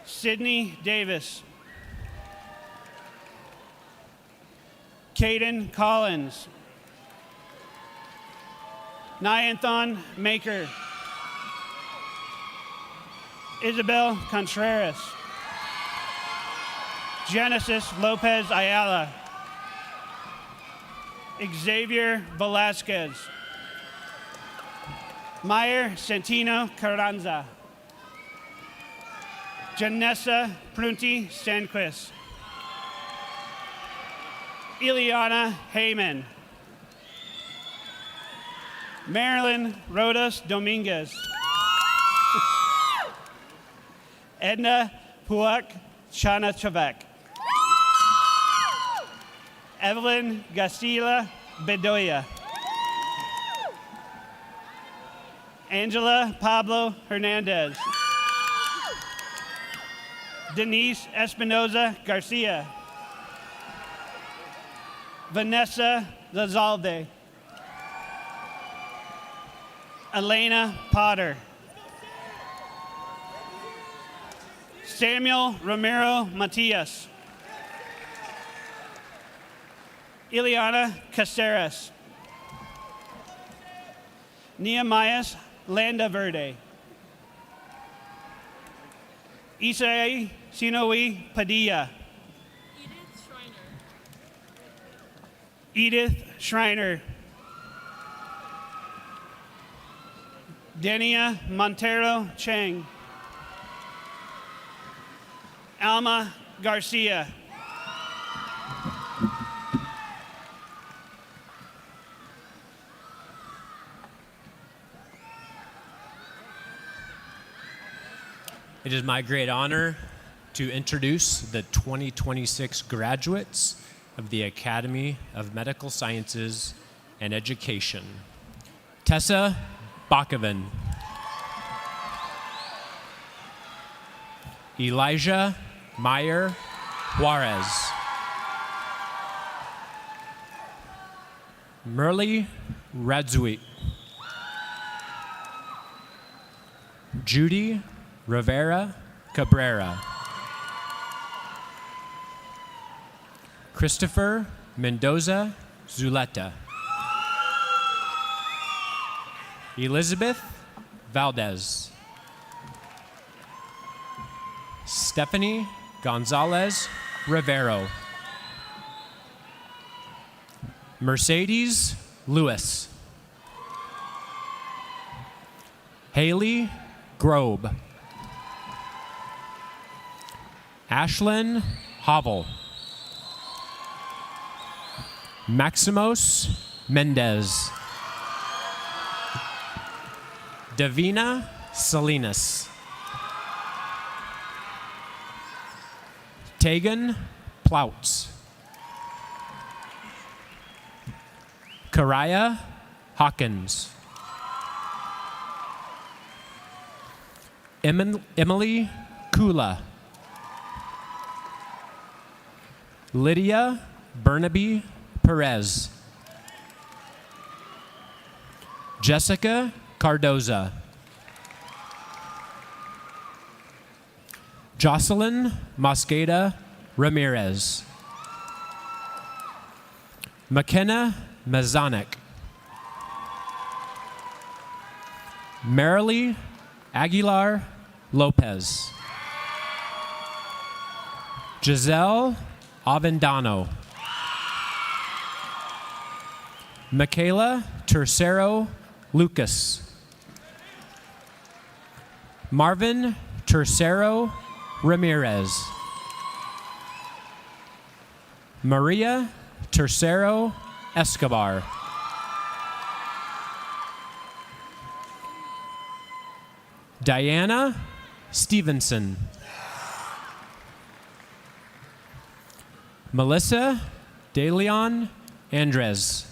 Sydney Davis. Caden Collins. Nyanthon Maker. Isabel Contreras. Genesis Lopez Ayala. Xavier Velasquez. Meyer Santino Carranza. Janessa Prunti Stanquist. Ileana Heyman. Marilyn Rodas Dominguez. Edna Puak Chanachevek. Evelyn Gastila Bedoya. Angela Pablo Hernandez. Denise Espinoza Garcia. Vanessa Lazalde. Elena Potter. Samuel Romero Matias. Ileana Caceres. Nehemiah Landaverde. Isai Sinoe Padilla. Edith Schreiner. Denia Montero Chang. Alma Garcia. It is my great honor to introduce the 2026 graduates of the Academy of Medical Sciences and Education. Tessa Bakoven. Elijah Meyer Juarez. Merle Radzui. Judy Rivera Cabrera. Christopher Mendoza Zuleta. Elizabeth Valdez. Stephanie Gonzalez Rivero. Mercedes Lewis. Haley Grobe. Ashlyn Havel. Maximos Mendez. Davina Salinas. Tegan Plouts. Karaya Hawkins. Emily Kula. Lydia Burnaby Perez. Jessica Cardoza. Jocelyn Mosqueda Ramirez. McKenna Mazanik. Marilee Aguilar Lopez. Giselle Avendano. Michaela Tercero Lucas. Marvin Tercero Ramirez. Maria Tercero Escobar. Diana Stevenson. Melissa De Leon Andres.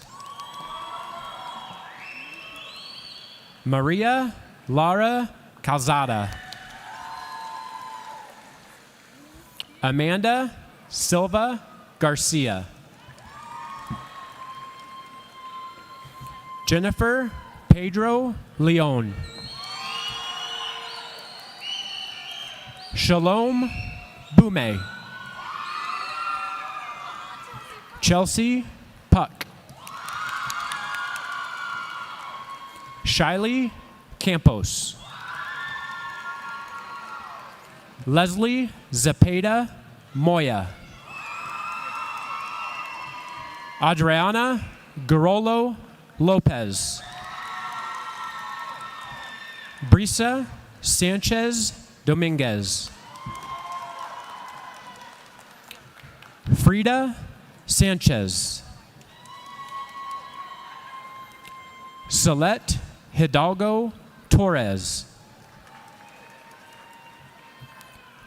Maria Lara Calzada. Amanda Silva Garcia. Jennifer Pedro Leon. Shalom Bume. Chelsea Puck. Shiley Campos. Leslie Zepeda Moya. Adriana Garolo Lopez. Brisa Sanchez Dominguez. Frida Sanchez. Celeste Hidalgo Torres.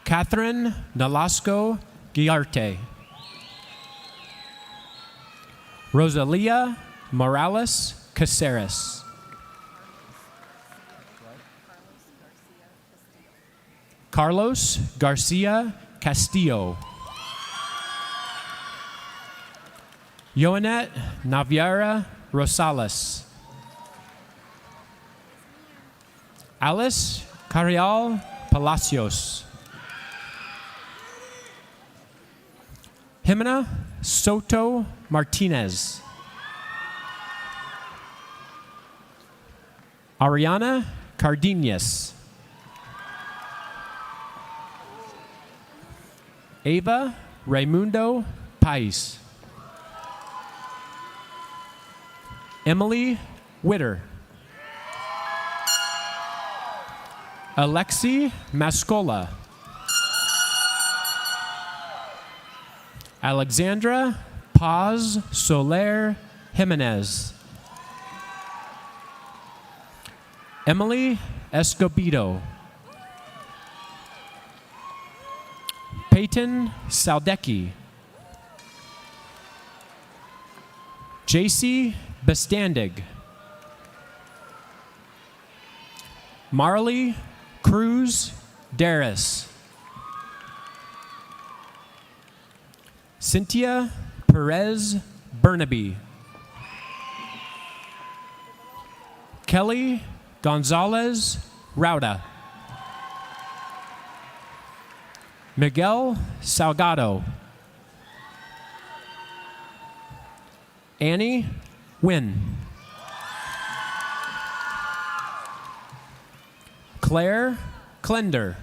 Catherine Nolasco Guiarte. Rosalia Morales Caceres. Carlos Garcia Castillo. Yoanette Naviera Rosales. Alice Carrial Palacios. Jimena Soto Martinez. Ariana Cardenas. Ava Raimundo Pais. Emily Witter. Alexi Mascola. Alexandra Paz Soler Jimenez. Emily Escobedo. Peyton Saldecki. JC Bestandig. Marley Cruz Darris. Cynthia Perez Burnaby. Kelly Gonzalez Rauda. Miguel Salgado. Annie Wynn. Claire Klender.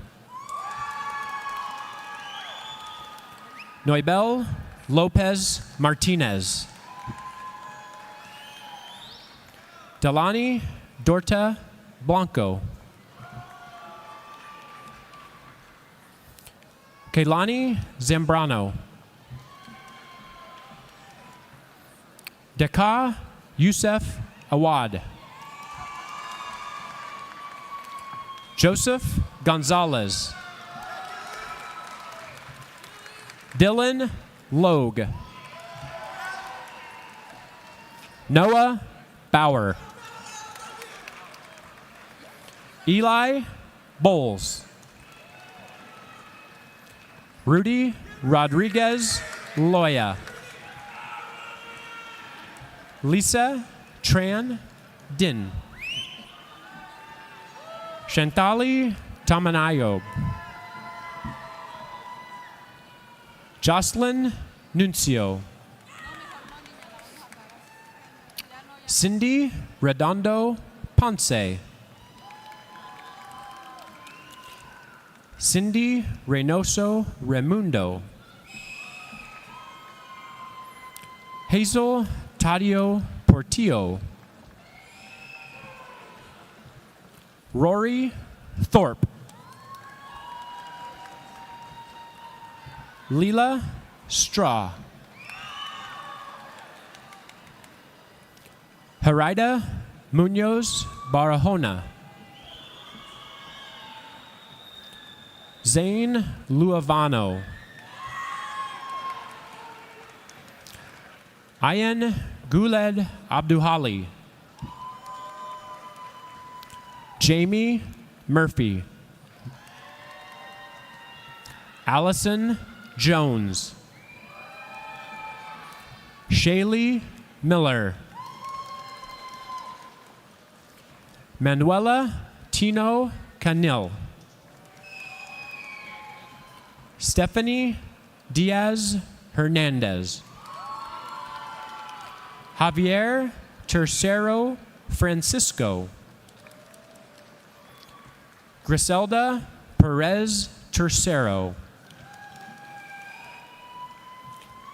Noibel Lopez Martinez. Delani Dorta Blanco. Kaylani Zambrano. Deka Youssef Awad. Joseph Gonzalez. Dylan Logue. Noah Bauer. Eli Bowles. Rudy Rodriguez Loya. Lisa Tran Din. Shantali Tamanayo. Jocelyn Nuncio. Cindy Redondo Ponce. Cindy Reynoso Remundo. Hazel Tadio Portillo. Rory Thorpe. Leela Straw. Herida Munoz Barahona. Zane Luavano. Ayan Guled Abduhali. Jamie Murphy. Allison Jones. Shaylee Miller. Manuela Tino Canil. Stephanie Diaz Hernandez. Javier Tercero Francisco. Griselda Perez Tercero.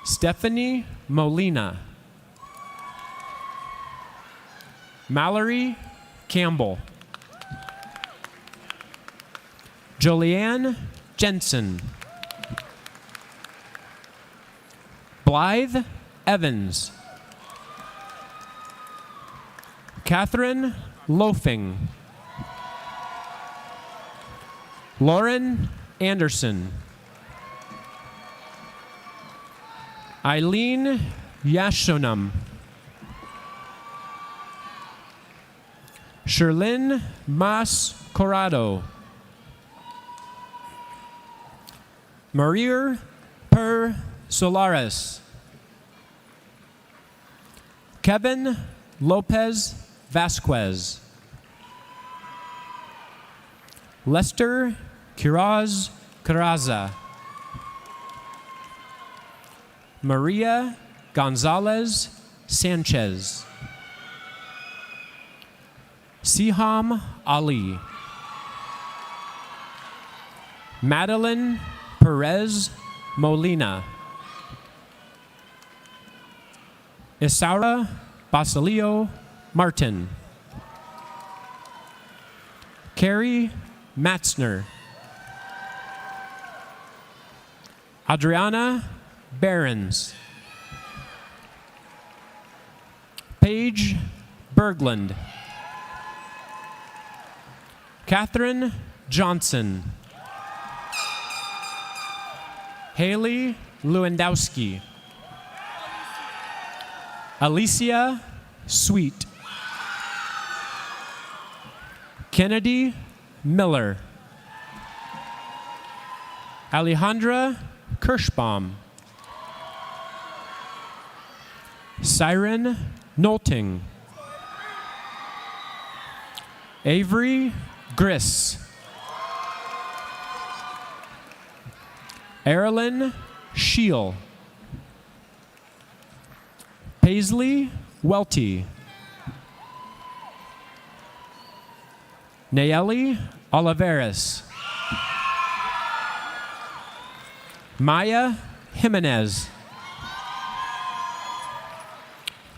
Stephanie Molina. Mallory Campbell. Julianne Jensen. Blythe Evans. Catherine Loafing. Lauren Anderson. Eileen Yashonam. Sherlyn Mas Corrado. Maria Per Solares. Kevin Lopez Vasquez. Lester Quiroz Carraza. Maria Gonzalez Sanchez. Siham Ali. Madeline Perez Molina. Isaura Basilio Martin. Carrie Matzner. Adriana Behrens. Paige Berglund. Catherine Johnson. Haley Lewandowski. Alicia Sweet. Kennedy Miller. Alejandra Kirschbaum. Siren Nolting. Avery Griss. Erilyn Scheel. Paisley Welty. Nayeli Oliveras. Maya Jimenez.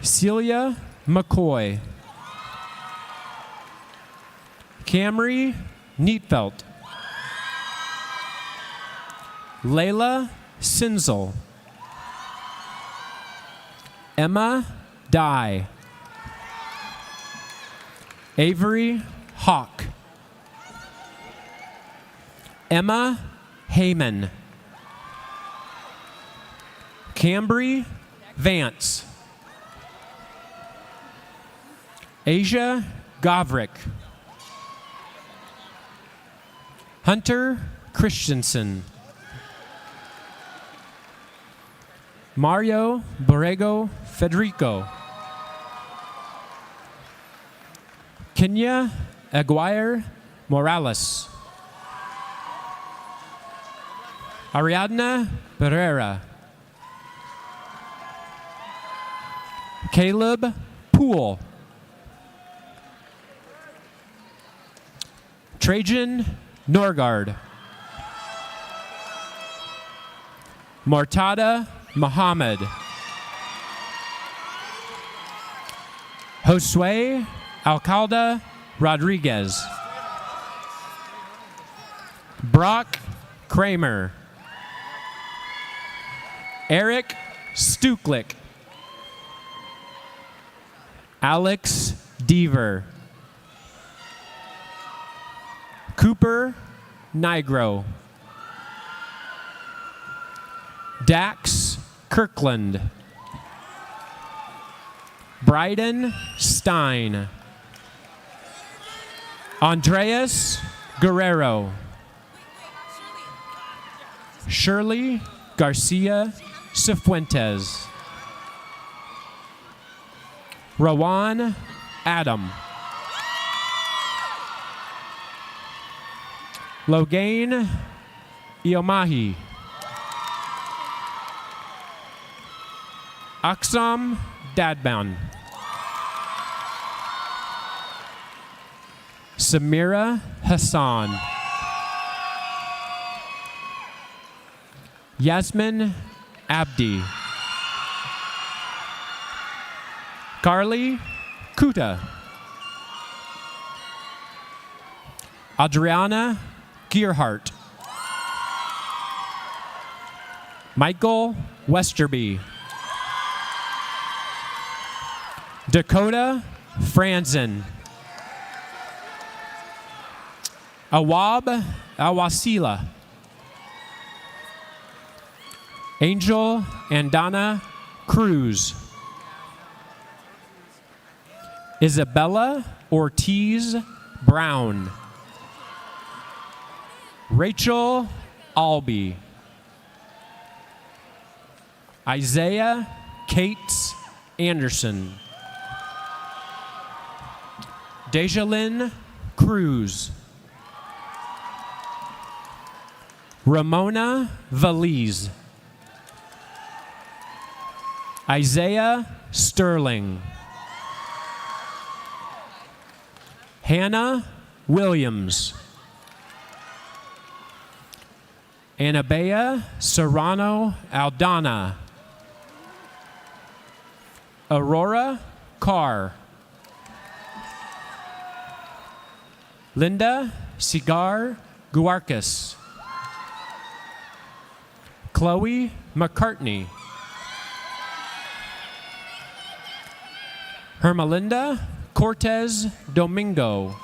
Celia McCoy. Camry Neatfelt. Layla Sinzel. Emma Dye. Avery Hawk. Emma Heyman. Cambry Vance. Asia Gavrik. Hunter Christensen. Mario Borrego Federico. Kenya Aguirre Morales. Ariadna Pereira. Caleb Poole. Trajan Norgard. Mortada Muhammad. Josue Alcalde Rodriguez. Brock Kramer. Eric Stuklik. Alex Deaver. Cooper Nigro. Dax Kirkland. Bryden Stein. Andreas Guerrero. Shirley Garcia Cifuentes. Rowan Adam. Logain Iomahi. Aksam Dadban. Samira Hassan. Yasmin Abdi. Carly Kuta. Adriana Gearhart. Michael Westerby. Dakota Franzen. Awab Awasila. Angel Andana Cruz. Isabella Ortiz Brown. Rachel Albee. Isaiah Cates Anderson. Dejalyn Cruz. Ramona Valise. Isaiah Sterling. Hannah Williams. Anabea Serrano Aldana. Aurora Carr. Linda Cigar Guarcas. Chloe McCartney. Hermelinda Cortez Domingo.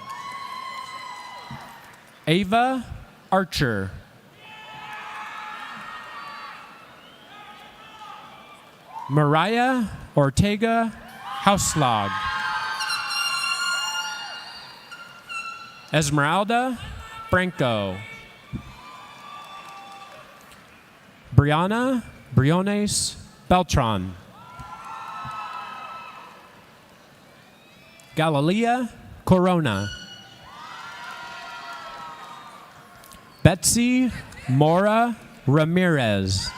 Ava Archer. Mariah Ortega Hauslag. Esmeralda Franco. Brianna Briones Beltran. Galilea Corona. Betsy Mora Ramirez.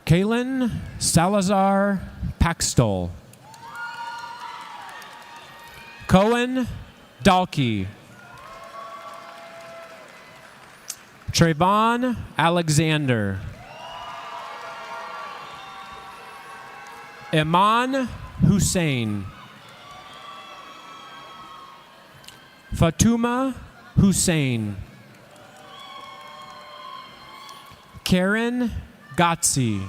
Kaylin Salazar Paxtol. Cohen Dalkey. Trayvon Alexander. Iman Hussein. Fatuma Hussein. Karen Gotzi.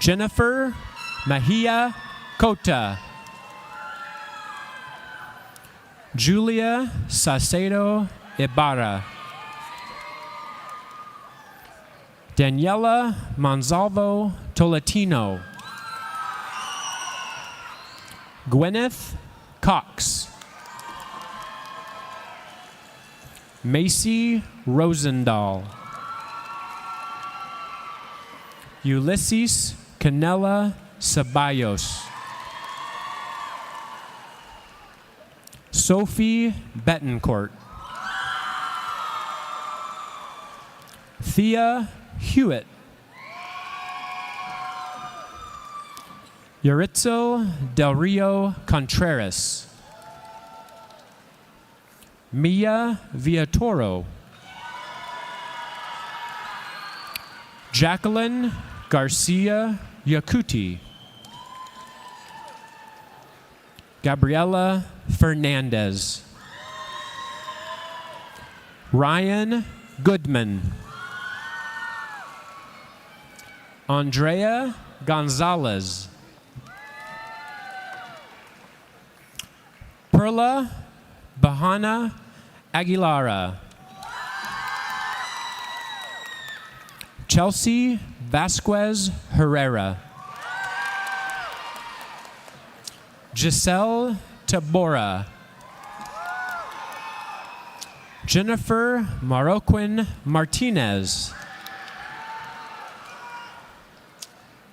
Jennifer Mahia Cota. Julia Sacedo Ibarra. Daniela Monsalvo Tolentino. Gwyneth Cox. Macy Rosendahl. Ulysses Canela Ceballos. Sophie Betancourt. Thea Hewitt. Yuritzo Del Rio Contreras. Mia Villatoro. Jacqueline Garcia Yacuti. Gabriela Fernandez. Ryan Goodman. Andrea Gonzalez. Perla Bahana Aguilara. Chelsea Vasquez Herrera. Giselle Tabora. Jennifer Marroquin Martinez.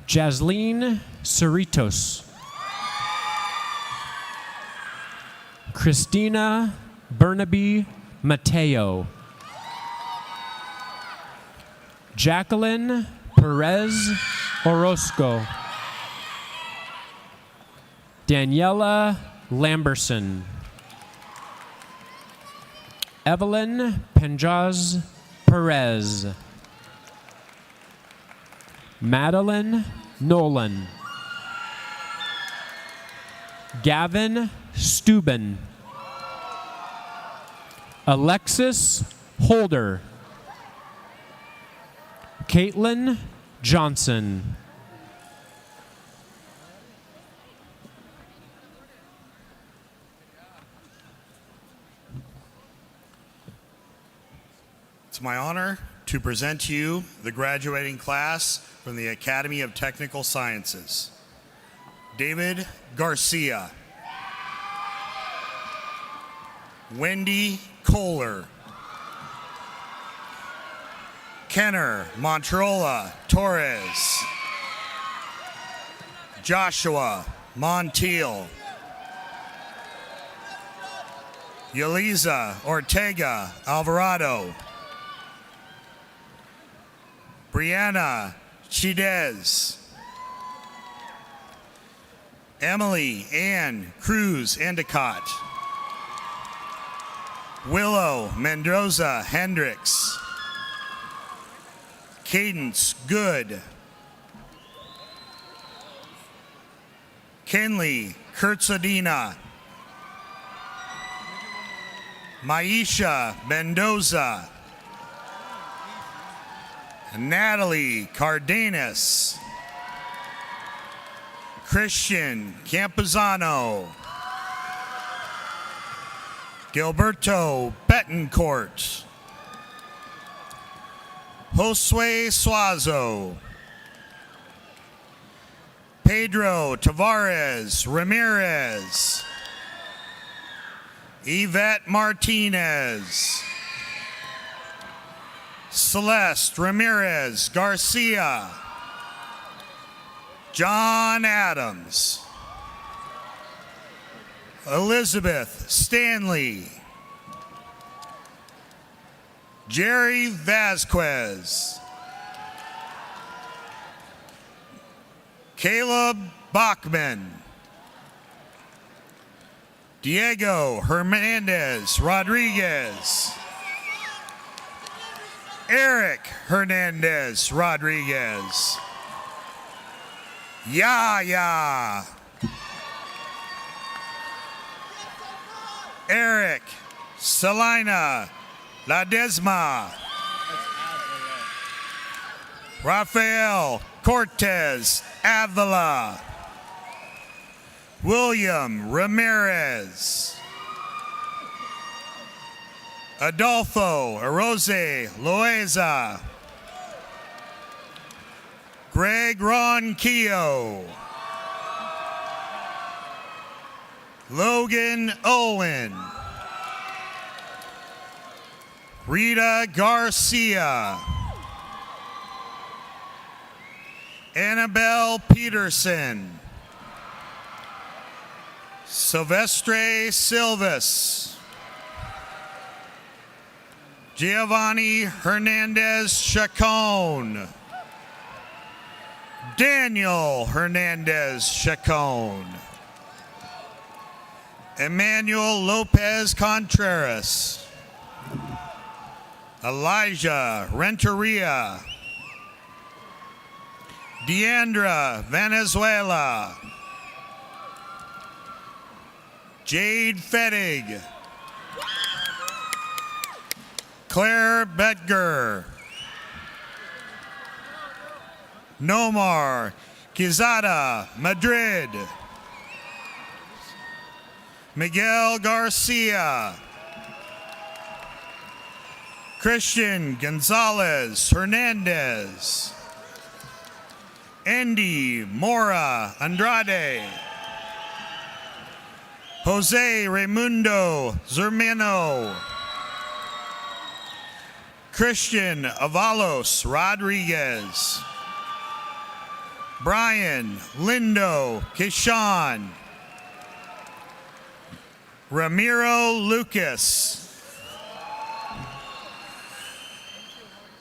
Jasleen Cerritos. Christina Burnaby Mateo. Jacqueline Perez Orozco. Daniela Lamberson. Evelyn Penjaz Perez. Madeline Nolan. Gavin Steuben. Alexis Holder. Caitlin Johnson. It's my honor to present to you the graduating class from the Academy of Technical Sciences. David Garcia. Wendy Kohler. Kenner Montrola Torres. Joshua Montiel. Yeliza Ortega Alvarado. Brianna Chidez. Emily Ann Cruz Endicott. Willow Mendoza Hendricks. Cadence Good. Kenley Kurtzadina. Maisha Mendoza. Natalie Cardenas. Christian Campuzano. Gilberto Betancourt. Josue Suazo. Pedro Tavares Ramirez. Yvette Martinez. Celeste Ramirez Garcia. John Adams. Elizabeth Stanley. Jerry Vasquez. Caleb Bachman. Diego Hernandez Rodriguez. Eric Hernandez Rodriguez. Yaya. Eric Salina Ladesma. Rafael Cortez Avila. William Ramirez. Adolfo Arose Loaiza. Greg Ronquillo. Logan Owen. Rita Garcia. Annabelle Peterson. Silvestre Silvas. Giovanni Hernandez Chacon. Daniel Hernandez Chacon. Emmanuel Lopez Contreras. Elijah Renteria. Deandra Venezuela. Jade Fettig. Claire Betger. Nomar Quezada Madrid. Miguel Garcia. Christian Gonzalez Hernandez. Andy Mora Andrade. Jose Raimundo Zermino. Christian Avalos Rodriguez. Brian Lindo Kishan. Ramiro Lucas.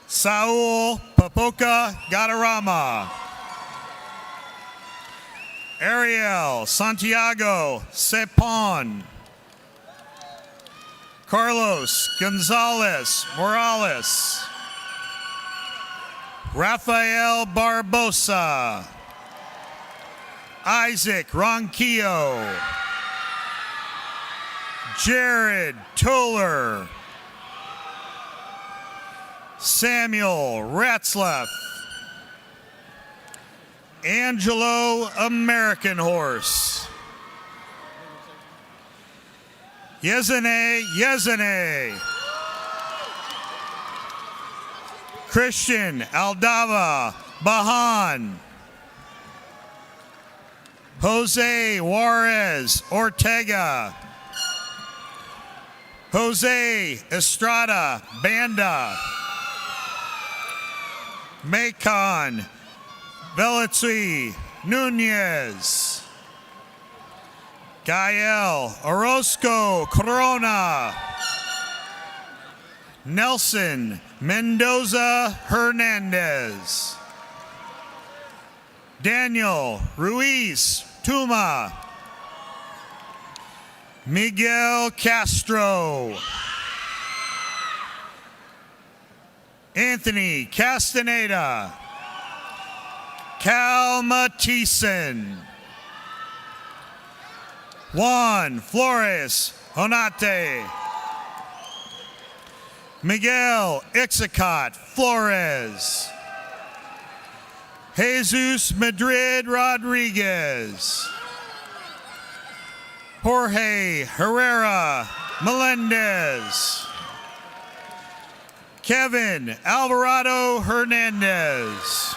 Saul Papoca Gadarama. Ariel Santiago Cepon. Carlos Gonzalez Morales. Rafael Barbosa. Isaac Ronquillo. Jared Toller. Samuel Ratzlaff. Angelo American Horse. Yezene. Christian Aldava Bahan. Jose Juarez Ortega. Jose Estrada Banda. Macon Velitsui Nunez. Gael Orozco Corona. Nelson Mendoza Hernandez. Daniel Ruiz Tuma. Miguel Castro. Anthony Castaneda. Cal Matison. Juan Flores Honate. Miguel Ixicot Flores. Jesus Madrid Rodriguez. Jorge Herrera Melendez. Kevin Alvarado Hernandez.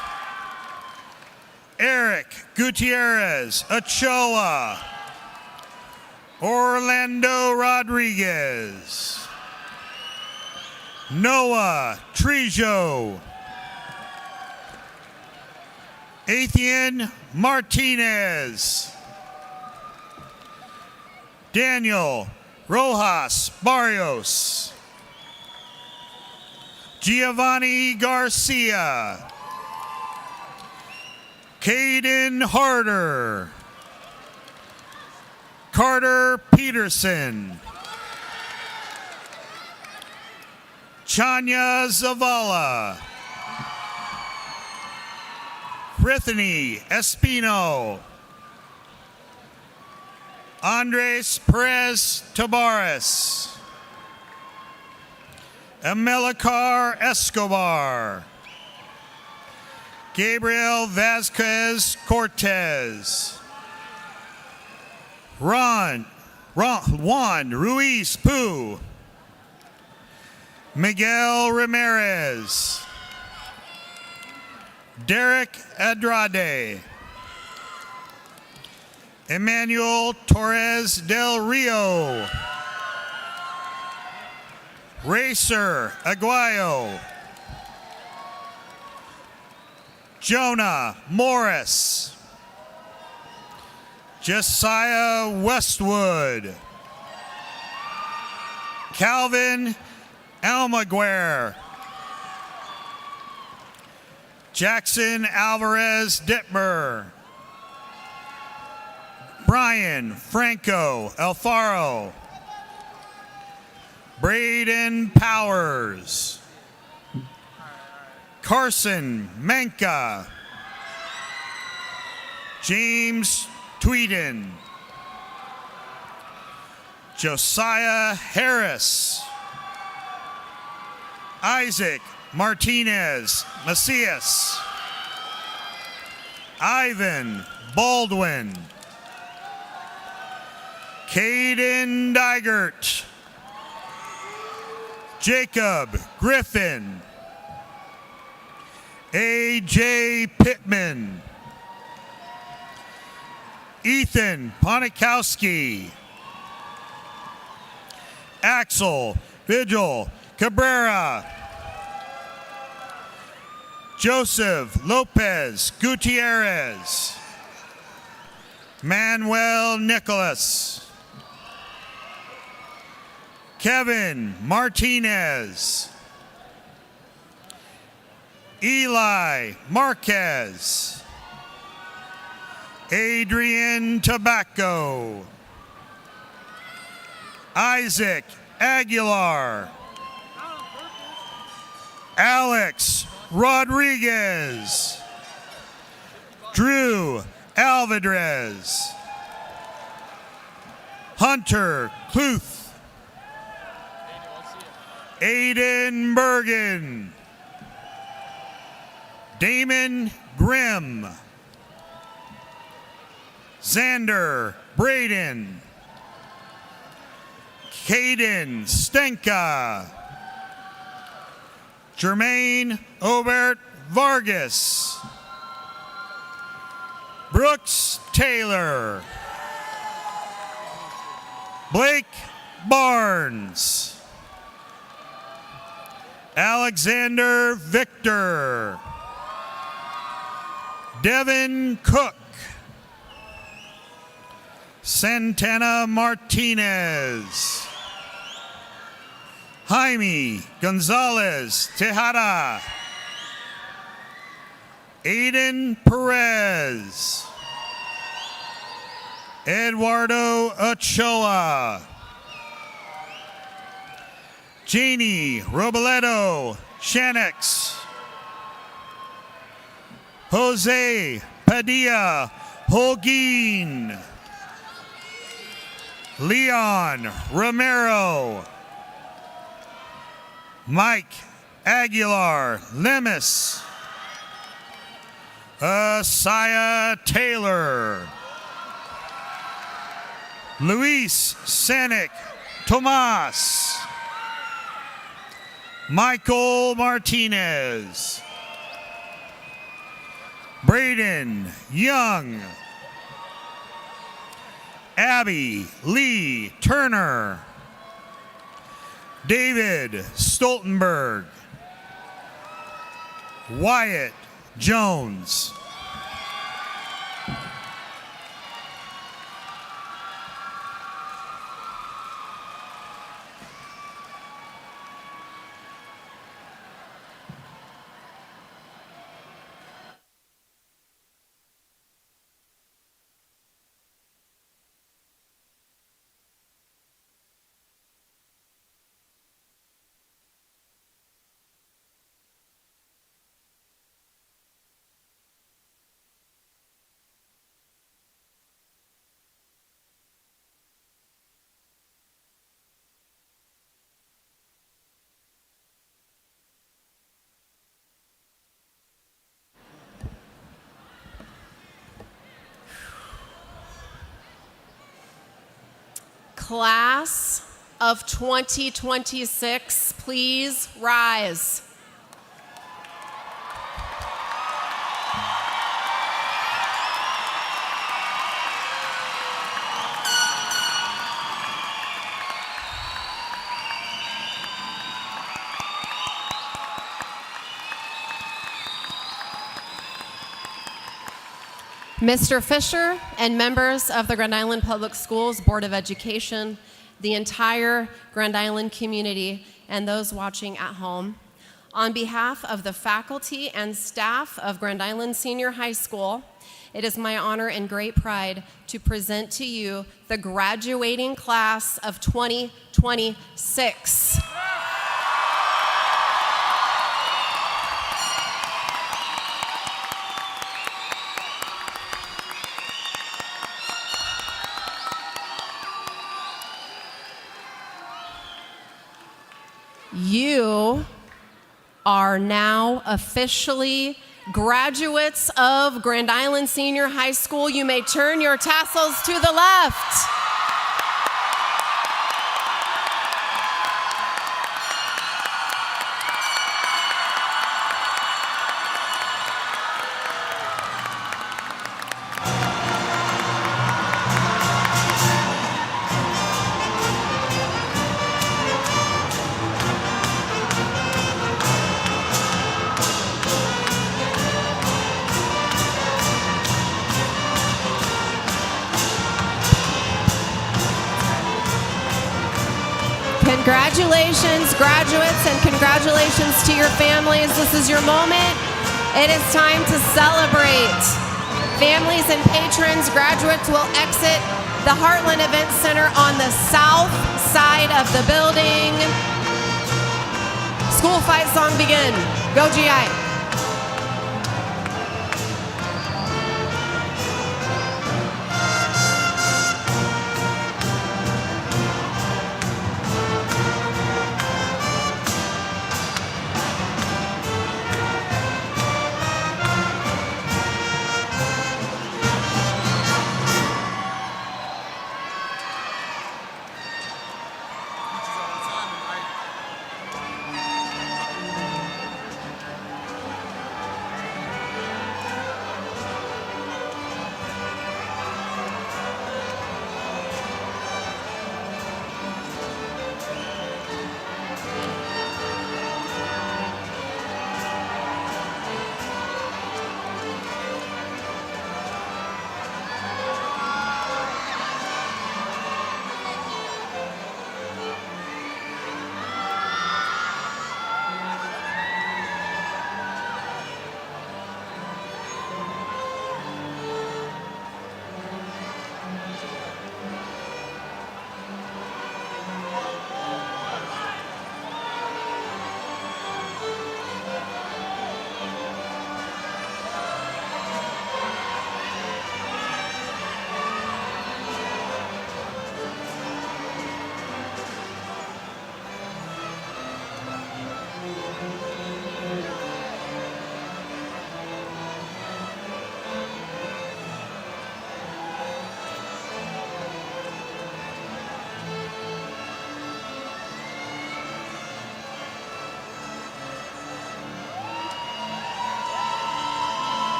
Eric Gutierrez Ochoa. Orlando Rodriguez. Noah Trejo. Athian Martinez. Daniel Rojas Barrios. Giovanni Garcia. Caden Harder. Carter Peterson. Chanya Zavala. Brittany Espino. Andres Perez Tabares. Amilcar Escobar. Gabriel Vasquez Cortez. Juan Ruiz Poo. Miguel Ramirez. Derek Andrade. Emmanuel Torres del Rio. Racer Aguayo. Jonah Morris. Josiah Westwood. Calvin Almaguer. Jackson Alvarez Dittmer. Brian Franco Alfaro. Braden Powers. Carson Manka. James Tweeden. Josiah Harris. Isaac Martinez Macias. Ivan Baldwin. Caden Digert. Jacob Griffin. A.J. Pittman. Ethan Ponikowski. Axel Vigil Cabrera. Joseph Lopez Gutierrez. Manuel Nicholas. Kevin Martinez. Eli Marquez. Adrian Tobacco. Isaac Aguilar. Alex Rodriguez. Drew Alvarez. Hunter Cluth. Aiden Bergen. Damon Grimm. Xander Braden. Caden Stenka. Jermaine Obert Vargas. Brooks Taylor. Blake Barnes. Alexander Victor. Devin Cook. Santana Martinez. Jaime Gonzalez Tejada. Aiden Perez. Eduardo Ochoa. Janie Robledo Shanix. Jose Padilla Holguin. Leon Romero. Mike Aguilar Lemus. Asaya Taylor. Luis Sanic Tomas. Michael Martinez. Braden Young. Abby Lee Turner. David Stoltenberg. Wyatt Jones. Class of 2026, please rise. Mr. Fisher and members of the Grand Island Public Schools Board of Education, the entire Grand Island community, and those watching at home, on behalf of the faculty and staff of Grand Island Senior High School, it is my honor and great pride to present to you the graduating class of 2026. You are now officially graduates of Grand Island Senior High School. You may turn your tassels to the left. Congratulations, graduates, and congratulations to your families. This is your moment. It is time to celebrate. Families and patrons, graduates will exit the Heartland Event Center on the south side of the building. School fight song begin. Go GI.